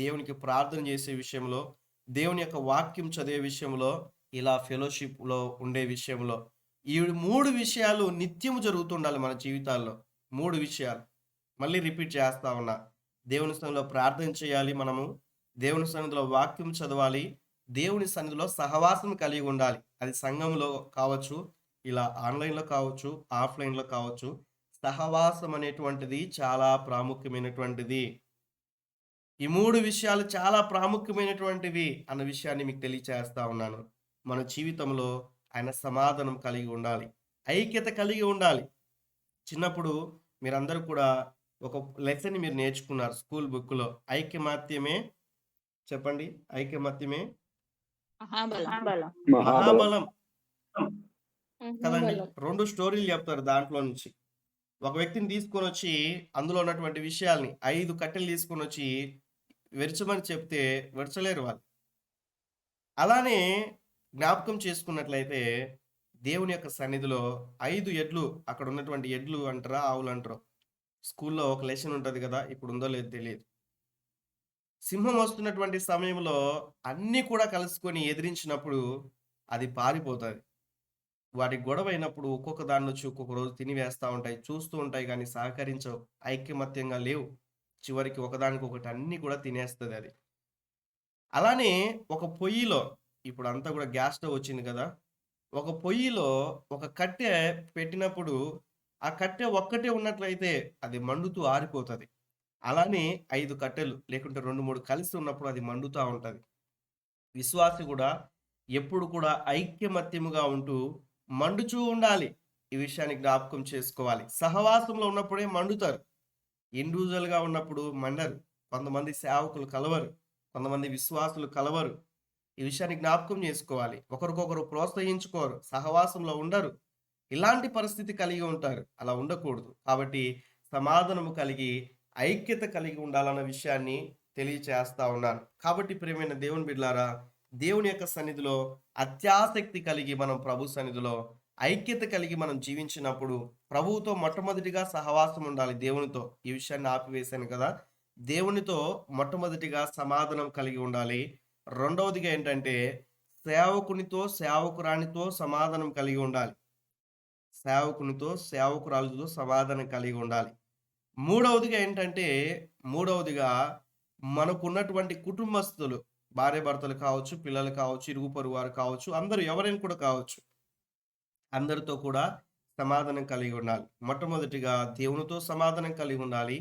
దేవునికి ప్రార్థన చేసే విషయంలో, దేవుని యొక్క వాక్యం చదివే విషయంలో, ఇలా ఫెలోషిప్లో ఉండే విషయంలో, ఈ 3 విషయాలు నిత్యము జరుగుతుండాలి మన జీవితాల్లో. 3 విషయాలు మళ్ళీ రిపీట్ చేస్తా ఉన్నా. దేవుని సన్నిధిలో ప్రార్థన చేయాలి, మనము దేవుని సన్నిధిలో వాక్యం చదవాలి, దేవుని సన్నిధిలో సహవాసం కలిగి ఉండాలి. అది సంఘంలో కావచ్చు, ఇలా ఆన్లైన్లో కావచ్చు, ఆఫ్లైన్లో కావచ్చు. సహవాసం అనేటువంటిది చాలా ప్రాముఖ్యమైనటువంటిది. ఈ 3 విషయాలు చాలా ప్రాముఖ్యమైనటువంటివి అన్న విషయాన్ని మీకు తెలియచేస్తా ఉన్నాను. మన జీవితంలో ఆయన సమాధానం కలిగి ఉండాలి, ఐక్యత కలిగి ఉండాలి. చిన్నప్పుడు మీరందరూ కూడా ఒక లెసన్ మీరు నేర్చుకున్నారు స్కూల్ బుక్‌లో. ఐకమత్యమే చెప్పండి. ఐకమత్యమే మహాబలం. మహాబలం కదండీ! మహాబలం. 2 స్టోరీలు చెప్తారు దాంట్లో నుంచి. ఒక వ్యక్తిని తీసుకొనొచ్చి అందులో ఉన్నటువంటి విషయాల్ని 5 కట్టెలు తీసుకొనొచ్చి విరచమని చెప్తే విరచలేరు వాళ్ళు. అలానే జ్ఞాపకం చేసుకున్నట్లయితే దేవుని యొక్క సన్నిధిలో 5 ఎడ్లు అక్కడ ఉన్నటువంటి ఎడ్లు అంటారా? ఆవులు అంటారో? స్కూల్‌లో ఒక లెసన్ ఉంటది కదా! ఇప్పుడు ఉందో లేదో తెలీదు. సింహం వస్తున్నటువంటి సమయంలో అన్నీ కూడా కలుసుకొని ఎదిరించినప్పుడు అది పారిపోతది. వాటి గొడవైనప్పుడు ఒక్కొక్క దాన్నొచ్చి ఒక్కొక్క రోజు తినివేస్తా ఉంటాయి. చూస్తూ ఉంటాయి గానీ సహకరించవు. ఐకమత్యంగా లేవు. చివరికి ఒకదానికొకటి అన్నీ కూడా తినేస్తదది. అలానే ఒక పొయ్యిలో ఇప్పుడంతా కూడా గ్యాస్ స్టవ్ వచ్చింది కదా! ఒక పొయ్యిలో ఒక కట్టె పెట్టినప్పుడు ఆ కట్టె ఒక్కటే ఉన్నట్లయితే అది మండుతూ ఆరిపోతది. అలానే 5 కట్టెలు లేకుంటే 2, 3 కలిసి ఉన్నప్పుడు అది మండుతా ఉంటది. విశ్వాసి కూడా ఎప్పుడు కూడా ఐక్యమత్యముగా ఉంటూ మండుచూ ఉండాలి. ఈ విషయాన్ని జ్ఞాపకం చేసుకోవాలి. సహవాసంలో ఉన్నప్పుడే మండుతారు. ఇండివిడ్యువల్‌గా ఉన్నప్పుడు మండరు. కొంతమంది సేవకులు కలవరు. కొంతమంది విశ్వాసులు కలవరు. ఈ విషయాన్ని జ్ఞాపకం చేసుకోవాలి. ఒకరికొకరు ప్రోత్సహించుకోరు. సహవాసంలో ఉండరు. ఇలాంటి పరిస్థితి కలిగి ఉంటారు. అలా ఉండకూడదు. కాబట్టి సమాధానము కలిగి, ఐక్యత కలిగి ఉండాలన్న విషయాన్ని తెలియచేస్తా ఉన్నాను. కాబట్టి ప్రియమైన దేవుని బిడ్డలారా, దేవుని యొక్క సన్నిధిలో అత్యాసక్తి కలిగి మనం ప్రభు సన్నిధిలో ఐక్యత కలిగి మనం జీవించినప్పుడు ప్రభువుతో మొట్టమొదటిగా సహవాసం ఉండాలి దేవునితో. ఈ విషయాన్ని ఆపివేశాను కదా! దేవునితో మొట్టమొదటిగా సమాధానం కలిగి ఉండాలి. రెండవదిగా ఏంటంటే సేవకునితో, సేవకురానితో సమాధానం కలిగి ఉండాలి. సేవకునితో, సేవకురాలితో సమాధానం కలిగి ఉండాలి. మూడవదిగా మనకున్నటువంటి కుటుంబస్తులు భార్యాభర్తలు కావచ్చు, పిల్లలు కావచ్చు, ఇరుగు పొరుగు వారు కావచ్చు, అందరూ ఎవరైనా కూడా కావచ్చు. అందరితో కూడా సమాధానం కలిగి ఉండాలి. మొట్టమొదటిగా దేవునితో సమాధానం కలిగి ఉండాలి.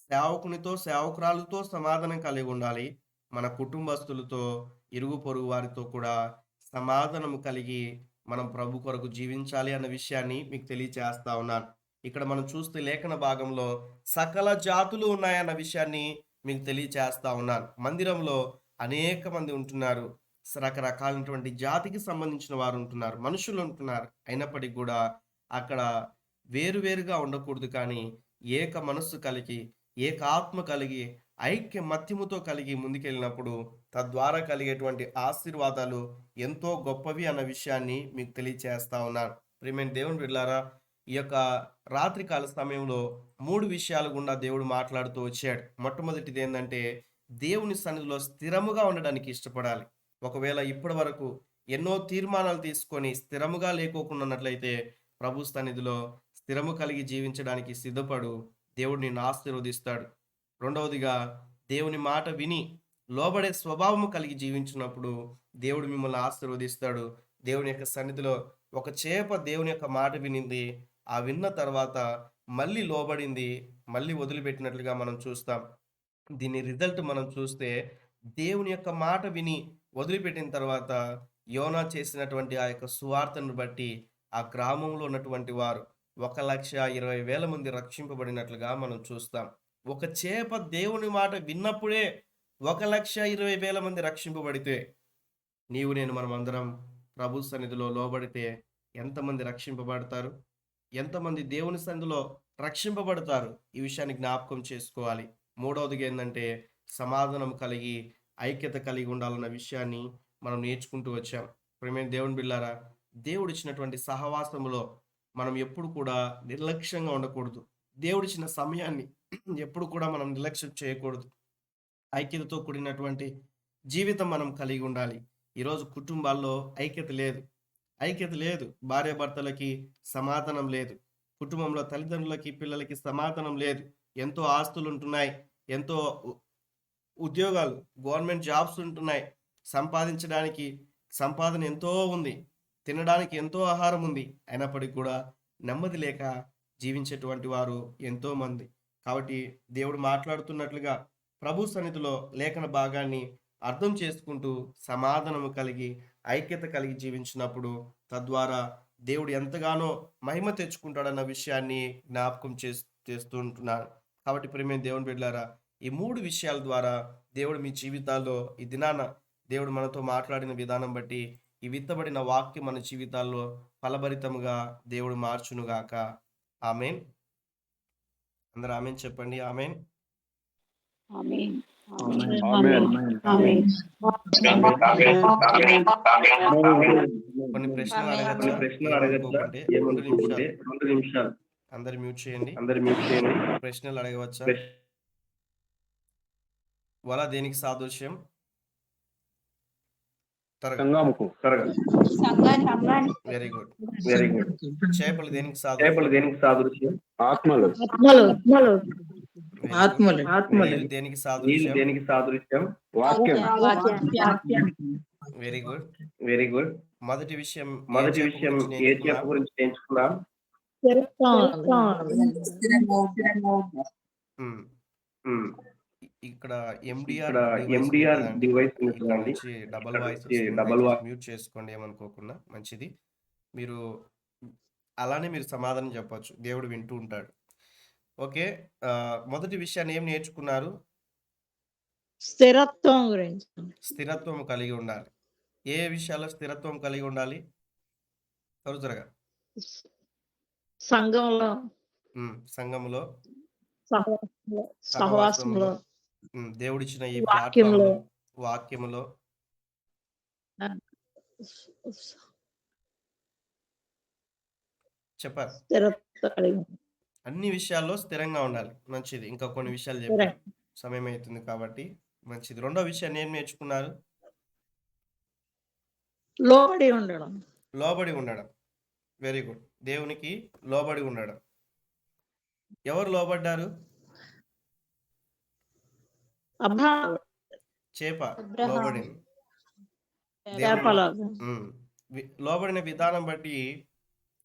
సేవకునితో, సేవకురాలతో సమాధానం కలిగి ఉండాలి. మన కుటుంబస్తులతో, ఇరుగు పొరుగు వారితో కూడా సమాధానము కలిగి మనం ప్రభు కొరకు జీవించాలి అన్న విషయాన్ని మీకు తెలియచేస్తా ఉన్నాను. ఇక్కడ మనం చూస్తే లేఖన భాగంలో సకల జాతులు ఉన్నాయన్న విషయాన్ని మీకు తెలియచేస్తా ఉన్నాను. మందిరంలో అనేక మంది ఉంటున్నారు. రకరకాలైనటువంటి జాతికి సంబంధించిన వారు ఉంటున్నారు. మనుషులు ఉంటున్నారు. అయినప్పటికీ కూడా అక్కడ వేరువేరుగా ఉండకూడదు కానీ ఏక మనస్సు కలిగి, ఏక ఆత్మ కలిగి, ఐక్యమత్యముతో కలిగి ముందుకెళ్ళినప్పుడు తద్వారా కలిగేటువంటి ఆశీర్వాదాలు ఎంతో గొప్పవి అన్న విషయాన్ని మీకు తెలియచేస్తా ఉన్నాను. ప్రియమైన దేవుని బిడ్డలారా, ఈ యొక్క రాత్రికాల సమయంలో 3 విషయాల గుండా దేవుడు మాట్లాడుతూ వచ్చాడు. మొట్టమొదటిది ఏందంటే దేవుని సన్నిధిలో స్థిరముగా ఉండడానికి ఇష్టపడాలి. ఒకవేళ ఇప్పటి వరకు ఎన్నో తీర్మానాలు తీసుకొని స్థిరముగా లేకోకుండా ఉన్నట్లయితే ప్రభు సన్నిధిలో స్థిరము కలిగి జీవించడానికి సిద్ధపడు. దేవుడు నిన్ను ఆశీర్వదిస్తాడు. రెండవదిగా దేవుని మాట విని లోబడే స్వభావము కలిగి జీవించినప్పుడు దేవుడు మిమ్మల్ని ఆశీర్వదిస్తాడు. దేవుని యొక్క సన్నిధిలో ఒక చేప దేవుని యొక్క మాట వినింది. ఆ విన్న తర్వాత మళ్ళీ లోబడింది. మళ్ళీ వదిలిపెట్టినట్లుగా మనం చూస్తాం. దీని రిజల్ట్ మనం చూస్తే దేవుని యొక్క మాట విని వదిలిపెట్టిన తర్వాత యోనా చేసినటువంటి ఆ యొక్క సువార్తను బట్టి ఆ గ్రామంలో ఉన్నటువంటి వారు 1,20,000 మంది రక్షింపబడినట్లుగా మనం చూస్తాం. ఒక చేప దేవుని మాట విన్నప్పుడే 1,20,000 మంది రక్షింపబడితే నీవు నేను మనమందరం ప్రభు సన్నిధిలో లోబడితే ఎంతమంది రక్షింపబడతారు? ఎంతమంది దేవుని సన్నిధిలో రక్షింపబడతారు? ఈ విషయాన్ని జ్ఞాపకం చేసుకోవాలి. మూడవదిగా ఏంటంటే సమాధానం కలిగి ఐక్యత కలిగి ఉండాలన్న విషయాన్ని మనం నేర్చుకుంటూ వచ్చాం. ప్రియమైన దేవుని బిడ్డలారా, దేవుడిచ్చినటువంటి సహవాసములో మనం ఎప్పుడు కూడా నిర్లక్ష్యంగా ఉండకూడదు. దేవుడిచ్చిన సమయాన్ని ఎప్పుడు కూడా మనం నిర్లక్ష్యం చేయకూడదు. ఐక్యతతో కూడినటువంటి జీవితం మనం కలిగి ఉండాలి. ఈరోజు కుటుంబాల్లో ఐక్యత లేదు. భార్యాభర్తలకి సమాధానం లేదు. కుటుంబంలో తల్లిదండ్రులకి, పిల్లలకి సమాధానం లేదు. ఎంతో ఆస్తులు ఉంటున్నాయి. ఎంతో ఉద్యోగాలు, గవర్నమెంట్ జాబ్స్ ఉంటున్నాయి. సంపాదించడానికి సంపాదన ఎంతో ఉంది. తినడానికి ఎంతో ఆహారం ఉంది. అయినప్పటికీ కూడా నెమ్మది లేక జీవించేటువంటి వారు ఎంతో మంది. కాబట్టి దేవుడు మాట్లాడుతున్నట్లుగా ప్రభు సన్నిధిలో లేఖన భాగాన్ని అర్థం చేసుకుంటూ సమాధానము కలిగి, ఐక్యత కలిగి జీవించినప్పుడు తద్వారా దేవుడు ఎంతగానో మహిమ తెచ్చుకుంటాడన్న విషయాన్ని జ్ఞాపకం చేస్తూ ఉంటున్నాను. కాబట్టి ప్రియమైన దేవుని బిడ్డలారా, ఈ 3 విషయాల ద్వారా దేవుడు మీ జీవితాల్లో ఈ దినాన దేవుడు మనతో మాట్లాడిన విధానం బట్టి ఈ విత్తబడిన వాక్యం మన జీవితాల్లో ఫలభరితముగా దేవుడు మార్చునుగాక. ఆమేన్. అందరూ ఆమేన్ చెప్పండి. ఆమేన్. ఆమేన్. కొన్ని ప్రశ్నలు ఆమేన్. అడగచ్చా? ఏమనుకోకుంటే 2 నిమిషాలు అందరు మ్యూట్ చేయండి. ప్రశ్నలు అడగవచ్చా? వల దేనికి సాదృశ్యం? సంఘముకు వెరీ గుడ్. చేపలు దేనికి సాదృశ్యం? ఆత్మలు నీళ్ళు దేనికి సాదృశ్యం? వాక్యం వెరీ గుడ్. మొదటి విషయం ఏ చేప గురించి నేర్చుకున్నాం? ఇక్కడ MDR device double voice mute చేసుకోండి ఏమనుకోకుండా. మంచిది. మీరు అలానే మీరు సమాధానం చెప్పొచ్చు, దేవుడు వింటూ ఉంటాడు. ఓకే. మొదటి విషయాన్ని ఏం నేర్చుకున్నారు? స్థిరత్వం గురించి. స్థిరత్వం కలిగి ఉండాలి. ఏ విషయాల్లో స్థిరత్వం కలిగి ఉండాలి? త్వరగా. సంఘంలో, సంఘములో, సహవాసంలో, దేవుడిచ్చిన ఈ వాక్యంలో, వాక్యములో చెప్పారు. స్థిరత్వం కలిగి అన్ని విషయాల్లో స్థిరంగా ఉండాలి. మంచిది. ఇంకా కొన్ని విషయాలు చెప్పారు, సమయం అవుతుంది కాబట్టి మంచిది. రెండో విషయాన్ని ఏం నేర్చుకున్నారు? లోబడి ఉండడం. లోబడి ఉండడం. Very good. దేవునికి లోబడి ఉండడం. ఎవరు లోబడ్డారు? చేప లోబడింది. లోబడిన విధానం బట్టి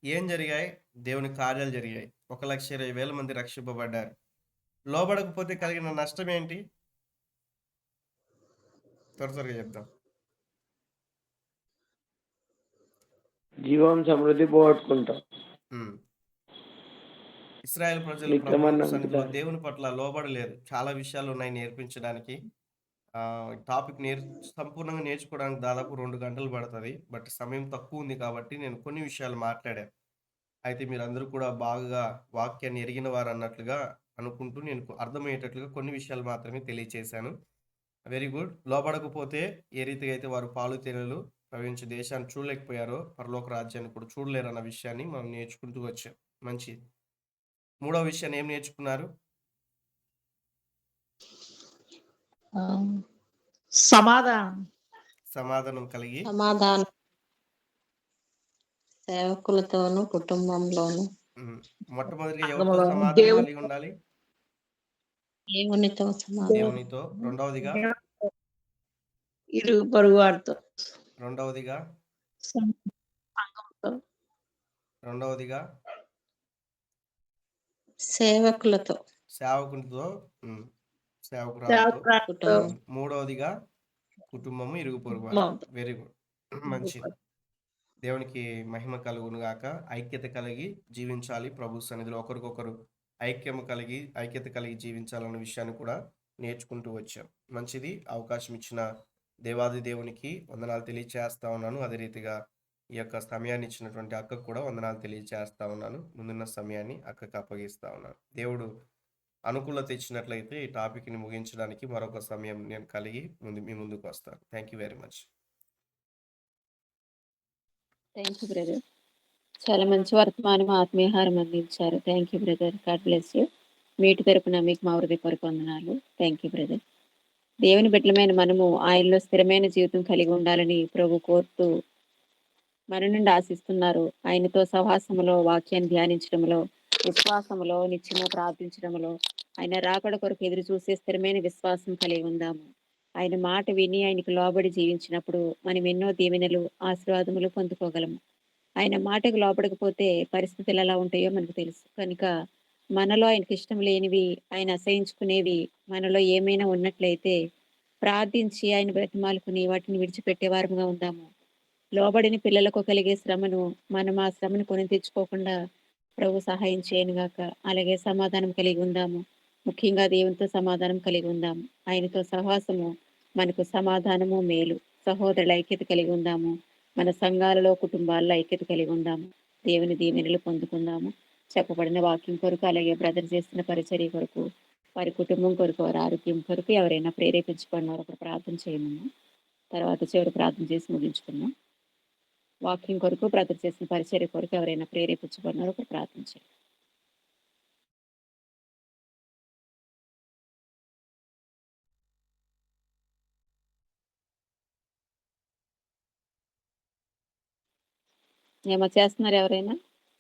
ఏం జరిగాయి? దేవుని కార్యాలు జరిగాయి. 1,20,000 మంది రక్షింపబడ్డారు. లోబడకపోతే కలిగిన నష్టం ఏంటి? త్వరగా చెప్దాం. జీవం సమృద్ధి పోగొట్టుకుంటాం. ఇశ్రాయేల్ ప్రజలు సన్నిధిలో దేవుని పట్ల లోబడలేదు. చాలా విషయాలు ఉన్నాయి నేర్పించడానికి. టాపిక్ సంపూర్ణంగా నేర్చుకోవడానికి దాదాపు 2 గంటలు పడుతుంది. బట్ సమయం తక్కువ ఉంది కాబట్టి నేను కొన్ని విషయాలు మాట్లాడాను. అయితే మీరందరూ కూడా బాగా వాక్యాన్ని ఎరిగిన వారు అన్నట్లుగా అనుకుంటూ నేను అర్థమయ్యేటట్లుగా కొన్ని విషయాలు మాత్రమే తెలియచేశాను. Very good. లోబడకపోతే ఏ రీతిగా అయితే వారు పాలు తేనెలు ప్రవహించే దేశాన్ని చూడలేకపోయారో పరలోక రాజ్యాన్ని కూడా చూడలేరు అన్న విషయాన్ని మనం నేర్చుకుంటూ వచ్చాం. మంచిది. మూడవ విషయాన్ని ఏం నేర్చుకున్నారు? సమాధానం కలిగి సేవకులతోనూ కుటుంబంలోను మొట్టమొదటిగా ఎవరితో సమాధానం కలిగి ఉండాలి? దేవునితో. రెండవదిగా ఇరుగు పొరుగు వారితో. రెండవదిగా సేవకులతో. సేవకురాలతో. మూడవదిగా కుటుంబము, ఇరుగు పొరుగు. Very good. మంచిది. దేవునికి మహిమ కలుగును గాక. ఐక్యత కలిగి జీవించాలి ప్రభు సన్నిధిలో. ఒకరికొకరు ఐక్యత కలిగి జీవించాలన్న విషయాన్ని కూడా నేర్చుకుంటూ వచ్చాం. మంచిది. అవకాశం ఇచ్చిన దేవాది దేవునికి వందనాలు తెలియచేస్తా ఉన్నాను. అదే రీతిగా ఈ యొక్క సమయాన్ని ఇచ్చినటువంటి అక్కకు కూడా వందనాలు తెలియచేస్తా ఉన్నాను. ముందున్న సమయాన్ని అక్కకు అప్పగిస్తా ఉన్నాను. దేవుడు అనుకూలత ఇచ్చినట్లయితే ఈ టాపిక్ని ముగించడానికి మరొక సమయం నేను కలిగి మీ ముందుకు వస్తాను. Thank you very much. Thank you brother. చాలా మంచి వర్తమానం, ఆత్మీయహారం అందించారు. Thank you brother. God bless you. మీటి తరపున మీకు మా హృదయపూర్వక వందనాలు. Thank you brother. దేవుని బిడ్డలమైన మనము ఆయనలో స్థిరమైన జీవితం కలిగి ఉండాలని ప్రభు కోరుతూ మన నుండి ఆశిస్తున్నారు. ఆయనతో సహవాసములో, వాక్యాన్ని ధ్యానించడంలో, విశ్వాసములో, నిత్యము ప్రార్థించడంలో, ఆయన రాకడ కొరకు ఎదురు చూసే స్థిరమైన విశ్వాసం కలిగి ఉందాము. ఆయన మాట విని ఆయనకు లోబడి జీవించినప్పుడు మనం ఎన్నో దీవెనలు, ఆశీర్వాదములు పొందుకోగలము. ఆయన మాటకు లోపడకపోతే పరిస్థితులు ఎలా ఉంటాయో మనకు తెలుసు. కనుక మనలో ఆయనకి ఇష్టం లేనివి, ఆయన అసహించుకునేవి మనలో ఏమైనా ఉన్నట్లయితే ప్రార్థించి ఆయన బ్రతిమాలుకుని వాటిని విడిచిపెట్టే వారముగా ఉందాము. లోబడిని పిల్లలకు కలిగే శ్రమను మనం ఆ శ్రమను కొని తెచ్చుకోకుండా ప్రభు సహాయం చేయనుగాక. అలాగే సమాధానం కలిగి ఉందాము. ముఖ్యంగా దేవునితో సమాధానం కలిగి ఉందాము. ఆయనతో సహవాసము మనకు సమాధానము మేలు. సహోదరుల ఐక్యత కలిగి ఉందాము. మన సంఘాలలో కుటుంబాల్లో ఐక్యత కలిగి ఉందాము. దేవుని దీవెనలు పొందుకుందాము. చెప్పబడిన వాక్యం కొరకు, అలాగే బ్రదర్ చేస్తున్న పరిచర్య కొరకు, వారి కుటుంబం కొరకు, వారి ఆరోగ్యం కొరకు ఎవరైనా ప్రేరేపించబడినారో అక్కడ ప్రార్థన చేయమన్నా. తర్వాత చివరి ప్రార్థన చేసి ముగించుకున్నాం. వాక్యం కొరకు, బ్రదర్ చేసిన పరిచర్య కొరకు ఎవరైనా ప్రేరేపించబడినారో అక్కడ ప్రార్థన చేయండి. ఏమో చేస్తున్నారు ఎవరైనా?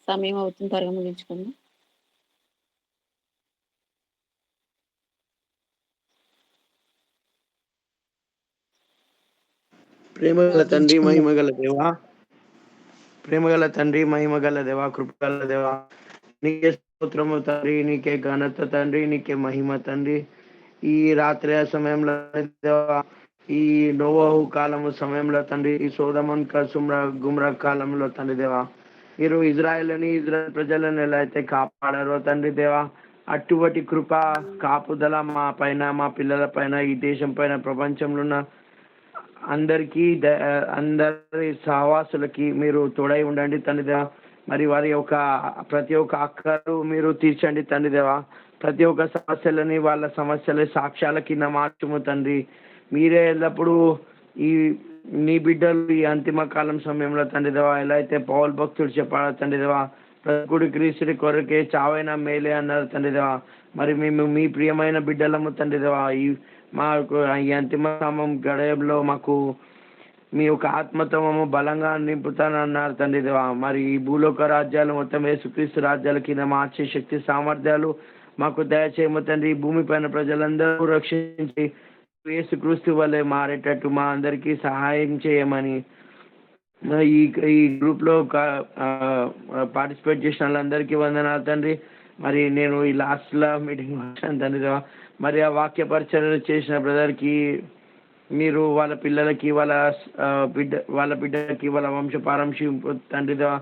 సమయం అవుతుంది, త్వరగా ముగించుకుందాం. ప్రేమగల తండ్రి, మహిమగల దేవా, ప్రేమగల తండ్రి, మహిమగల దేవా, కృపగల దేవా, నీకే స్తోత్రము తండ్రి, నీకే ఘనత తండ్రి, నీకే మహిమ తండ్రి. ఈ రాత్రి సమయంలో దేవా, ఈ నోవహు కాలము సమయంలో తండ్రి, ఈ సోదమన్ గుమ్రా కాలంలో తండ్రి దేవా, మీరు ఇజ్రాయెల్ ప్రజలను ఎలా అయితే కాపాడారో తండ్రి దేవా, అటువంటి కృప కాపుదల మా పైన, మా పిల్లల పైన, ఈ దేశం పైన, ప్రపంచంలో ఉన్న అందరికీ అందరి సహవాసులకి మీరు తోడై ఉండండి తండ్రి దేవా. మరి వారి యొక్క ప్రతి ఒక్క అక్కరు మీరు తీర్చండి తండ్రి దేవా. ప్రతి ఒక్క సమస్యలని వాళ్ళ సమస్యల సాక్ష్యాల కింద మార్చుము తండ్రి. మీరే ఎల్లప్పుడూ ఈ నీ బిడ్డలు ఈ అంతిమ కాలం సమయంలో తండ్రి దేవా, ఎలా అయితే పౌలు భక్తుడు చెప్పాడు తండ్రి దేవా, ప్రతి క్రీస్తుడి కొరకే చావైనా మేలే అన్నారు తండ్రి దేవా. మరి మేము మీ ప్రియమైన బిడ్డలము తండ్రి దేవా. మాకు ఈ అంతిమ సమయం గడయంలో మాకు మీ యొక్క ఆత్మతమము బలంగా నింపుతానన్నారు తండ్రి దేవా. మరి ఈ భూలోక రాజ్యాలు మొత్తం యేసుక్రీస్తు రాజ్యాల కింద మార్చే శక్తి సామర్థ్యాలు మాకు దయచేయము తండ్రి. ఈ భూమి పైన ప్రజలందరూ రక్షించి యేసుక్రీస్తు వల్లే మారేటట్టు మా అందరికీ సహాయం చేయమని ఈ గ్రూప్లో పార్టిసిపేట్ చేసిన వాళ్ళందరికీ వందనాలు తండ్రి. మరి నేను ఈ లాస్ట్లో మీటింగ్ వచ్చాను తండ్రి దేవా. మరి ఆ వాక్య పరిచర్య చేసిన బ్రదర్కి మీరు వాళ్ళ పిల్లలకి, వాళ్ళ బిడ్డలకి, వాళ్ళ వంశపారంశం తండ్రి దేవా,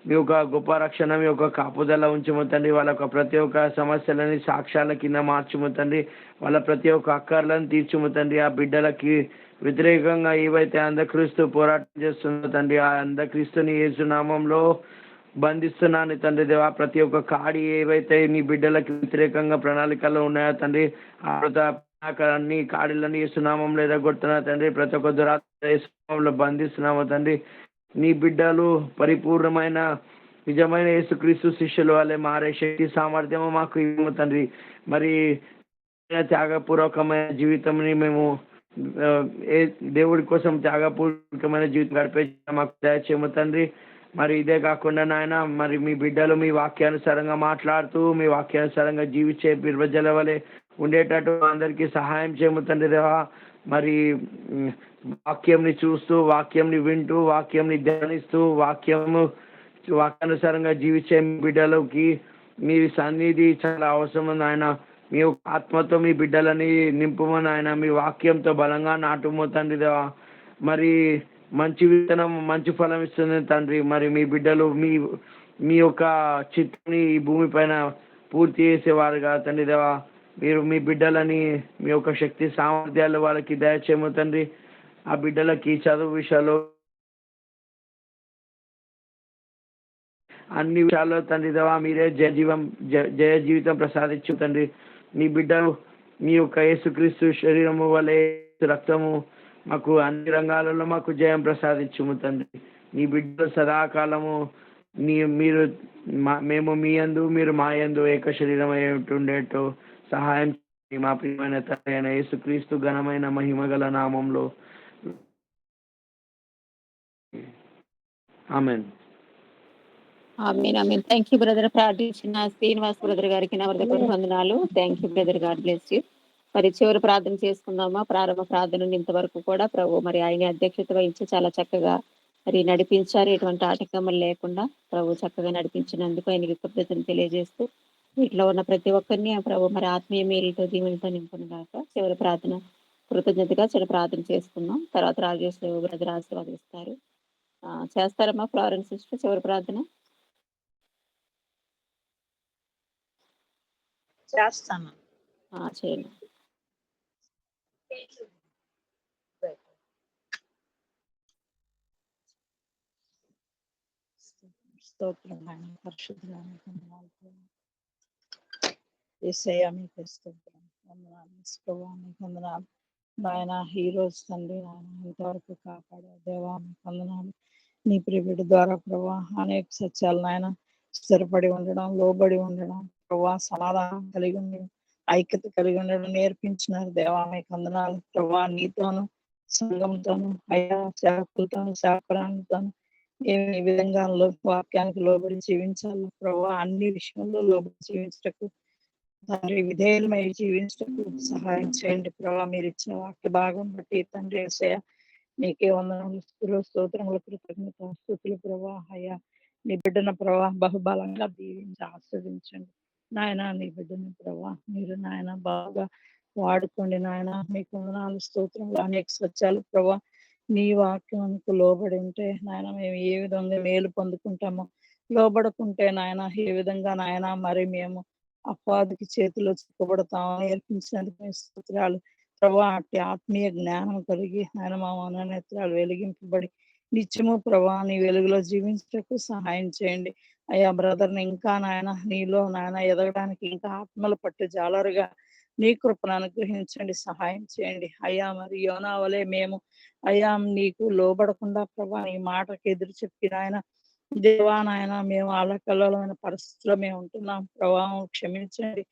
మీ యొక్క గొప్ప రక్షణ, మీ యొక్క కాపుదల ఉంచము తండ్రి. వాళ్ళ యొక్క ప్రతి ఒక్క సమస్యలని సాక్ష్యాల కింద మార్చుము తండ్రి. వాళ్ళ ప్రతి ఒక్క అక్కర్లను తీర్చుము తండ్రి. ఆ బిడ్డలకి వ్యతిరేకంగా ఏవైతే అంధక్రీస్తు పోరాటం చేస్తుందో తండ్రి, ఆ అంధక్రీస్తుని యేసునామంలో బంధిస్తున్నాను తండ్రి దేవా. ప్రతి ఒక్క కాడి ఏవైతే నీ బిడ్డలకి వ్యతిరేకంగా ప్రణాళికల్లో ఉన్నాయో తండ్రి, అన్ని కాడిలన్నీ యేసునామంలో ఎదగొడుతున్నా తండ్రి. ప్రతి ఒక్క దురాత్మ యేసునామంలో బంధిస్తున్నాము తండ్రి. నీ బిడ్డలు పరిపూర్ణమైన నిజమైన యేసుక్రీస్తు శిష్యుల వల్లే మారే శక్తి సామర్థ్యము మాకు ఇవ్వము తండ్రి. మరి త్యాగపూర్వకమైన జీవితంని మేము దేవుడి కోసం త్యాగపూర్వకమైన జీవితం గడిపే మాకు దయచేయము తండ్రి. మరి ఇదే కాకుండా నాయన, మరి మీ బిడ్డలు మీ వాక్యానుసారంగా మాట్లాడుతూ, మీ వాక్యానుసారంగా జీవించే బిర్వజల వలె ఉండేటట్టు అందరికీ సహాయం చేయము తండ్రి దేవా. మరి వాక్యంని చూస్తూ, వాక్యంని వింటూ, వాక్యంని ధ్యానిస్తూ, వాక్యానుసారంగా జీవించే బిడ్డలకి మీ సన్నిధి చాలా అవసరం నాయన. మీ ఆత్మతో మీ బిడ్డలని నింపుమని ఆయన, మీ వాక్యంతో బలంగా నాటుము తండ్రి దేవా. మరి మంచి విత్తనం మంచి ఫలం ఇస్తుంది తండ్రి. మరి మీ బిడ్డలు మీ యొక్క చిత్తాన్ని ఈ భూమి పైన పూర్తి చేసేవారుగా తండ్రి దేవా. మీరు మీ బిడ్డలని మీ యొక్క శక్తి సామర్థ్యాలు వాళ్ళకి దయచేయము తండ్రి. ఆ బిడ్డలకి చదువు విషయాలు అన్ని విషయాల్లో తండ్రి దేవా మీరే జయ జీవితం ప్రసాదించు తండ్రి. మీ బిడ్డలు మీ యొక్క యేసుక్రీస్తు శరీరము వలె రక్తము మాకు అన్ని రంగాలలో మాకు జయం ప్రసాదించుము తండ్రి. మీ బిడ్డలు సదాకాలము మేము మీ యందు, మీరు మా యందు ఏక శరీరం ఉండేట్టు సహాయం మా ప్రియమైన తండ్రి అయిన యేసుక్రీస్తు ఘనమైన మహిమగల నామంలో amen. Amen, amen. Thank you brother. ప్రార్థించిన శ్రీనివాస్ బ్రదర్ గారికి నా హృదయపూర్వక వందనాలు. Thank you brother. God bless you. మరి చివరి ప్రార్థన చేసుకుందామా? ప్రారంభ ప్రార్థన ఇంతవరకు కూడా ప్రభు మరి ఆయన అధ్యక్షత వహించి చాలా చక్కగా మరి నడిపించారు. ఎటువంటి ఆటంకములు లేకుండా ప్రభు చక్కగా నడిపించినందుకు ఆయనకి కృతజ్ఞతలు తెలియజేస్తూ, వీటిలో ఉన్న ప్రతి ఒక్కరిని ఆ ప్రభు మరి ఆత్మీయ మేలుతో దీవెనతో నింపును గాక. చివరి ప్రార్థన కృతజ్ఞతగా చివరి ప్రార్థన చేసుకుందాం. తర్వాత రాజేష్ బ్రదర్ ఆశీర్వదిస్తారు. చేస్తారమ్మా ఫ్లారెన్స్ సిస్టర్ చివరి ప్రార్థన? చేస్తాను. చేయండి. స్తోత్రం నాయన, పరిశుద్ధురాలు వందనాలు ప్రభు. యేసయ్యా మీకు స్తోత్రం, వందనాలు ప్రభువా, మీకు వందనాలు నాయన. ఈ రోజు తండ్రి నాయన ఇంతవరకు కాపాడే దేవా మీకు వందనాలు. నీ ప్రియుడి ద్వారా ప్రభా అనేక సత్యాలు నాయన స్థిరపడి ఉండడం, లోబడి ఉండడం ప్రభా, సమాధానం కలిగి ఉండడం, ఐక్యత కలిగి ఉండడం నేర్పించినారు దేవా మీకు వందనాలు ప్రభా. నీతోను సంఘంతోను అయ్యా సేవకులతోను సేవకురాలతోను ఏ విధంగా వాక్యానికి లోబడి జీవించాలి ప్రభా, అన్ని విషయంలో లోబడి జీవించటకు తండ్రి విధేయులమై జీవించటకు సహాయం చేయండి ప్రభా. మీరు ఇచ్చిన వాక్య భాగం బట్టి తండ్రి యేసయ్యా నీకే వందనాలు, స్తుతులు, స్తోత్రములు, కృతజ్ఞత స్తుతులు ప్రభా. అయ్యా నీ బిడ్డన ప్రభా బహుబలంగా దీవించి ఆస్వాదించండి నాయన. నీ బిడ్డని ప్రభా మీరు నాయన బాగా వాడుకోండి నాయన. మీకు వందనాలు, స్తోత్రములు. అనేక సత్యాలు ప్రభా నీ వాక్యానికి లోబడి ఉంటే నాయన మేము ఏ విధంగా మేలు పొందుకుంటామో, లోబడకుంటే నాయన ఏ విధంగా నాయన మరి మేము అపవాదికి చేతిలో చిక్కబడతామో నేర్పించినందుకు మీ స్తోత్రాలు ప్రభా. అట్టి ఆత్మీయ జ్ఞానం కలిగి ఆయన మా మనోనేత్రాలు వెలిగింపబడి నిత్యము ప్రభా నీ వెలుగులో జీవించటకు సహాయం చేయండి అయ్యా. బ్రదర్ని ఇంకా నాయన నీలో నాయన ఎదగడానికి ఇంకా ఆత్మల పట్టు జాలరుగా నీ కృపను అనుగ్రహించండి, సహాయం చేయండి అయ్యా. మరి యోనా వలె మేము అయ్యా నీకు లోబడకుండా ప్రభా నీ మాటకు ఎదురు చెప్పి నాయన దేవా నాయన మేము అల్లకల్లోలమైన పరిస్థితిలో మేము ఉంటున్నాం ప్రభావం క్షమించండి.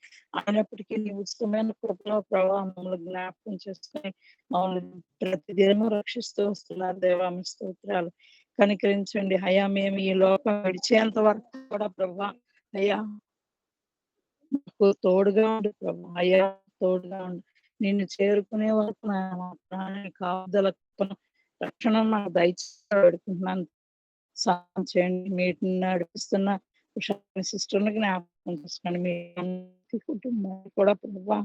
అయినప్పటికీ నీ ఉచితమైన కృపలో ప్రభావం మమ్మల్ని జ్ఞాపకం చేసుకుని మమ్మల్ని ప్రతిదినము రక్షిస్తూ వస్తున్నారు దేవా మీ స్తోత్రాలు. కనికరించండి అయ్యా. మేము ఈ లోకం విడిచేంత వరకు కూడా ప్రభా అయ్యా మాకు తోడుగా ఉండు ప్రభా. అయ్యా తోడుగా ఉండు, నిన్ను చేరుకునే వరకు నా ప్రాణాన్ని కాపుదల రక్షణ నాకు దయచేడుకుంటున్నాను. సహాయం చేయండి. మీటిని నడిపిస్తున్న సిస్టర్ని జ్ఞాపకం చేసుకోండి. మీ కుటుంబం కూడా ప్రభా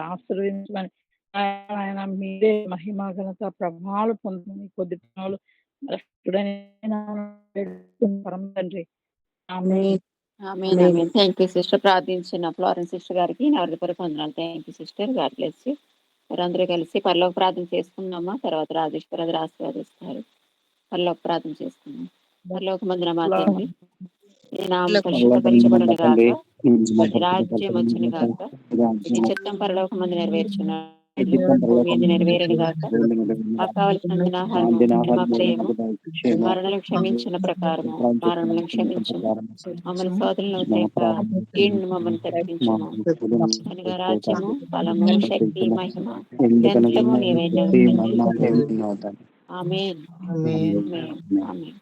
ఆశ్రయించమని ఆయన మీరే మహిమ ఘనత ప్రభావాలు పొందుతుంది కొద్ది పనులు పరమ తండ్రి. Thank you sister. ప్రార్థించిన ఫ్లోరెన్స్ సిస్టర్ గారికి నా హృదయపూర్వక వందనాలు. Thank you sister. God bless you. మీరందరూ కలిసి పరలోక ప్రార్థన చేసుకున్నామా? తర్వాత రాజేష్ బ్రదర్ ఆశీర్వదిస్తారు. పరలోక ప్రార్థన చేసుకున్నాం. పరలోకమందున మా తండ్రి, నీ నామం పరిశుద్ధపరచబడును గాక, నీ రాజ్యం వచ్చును గాక, నీ చిత్తం పరలోకమందు నెరవేర్చున్నాడు, భూమి మీద నెరవేరును గాక. మాకు కావలసిన ఆహారము మా ప్రేమ మరణం క్షమించిన ప్రకారము మరణం క్షమించము, మమ్మల్ని సోదరులను తేక కీడును మమ్మల్ని తప్పించము. అనగా రాజ్యము, బలము, శక్తి, మహిమ నిరంతరము నీవైనవి. ఆమేన్. ఆమేన్. ఆమేన్.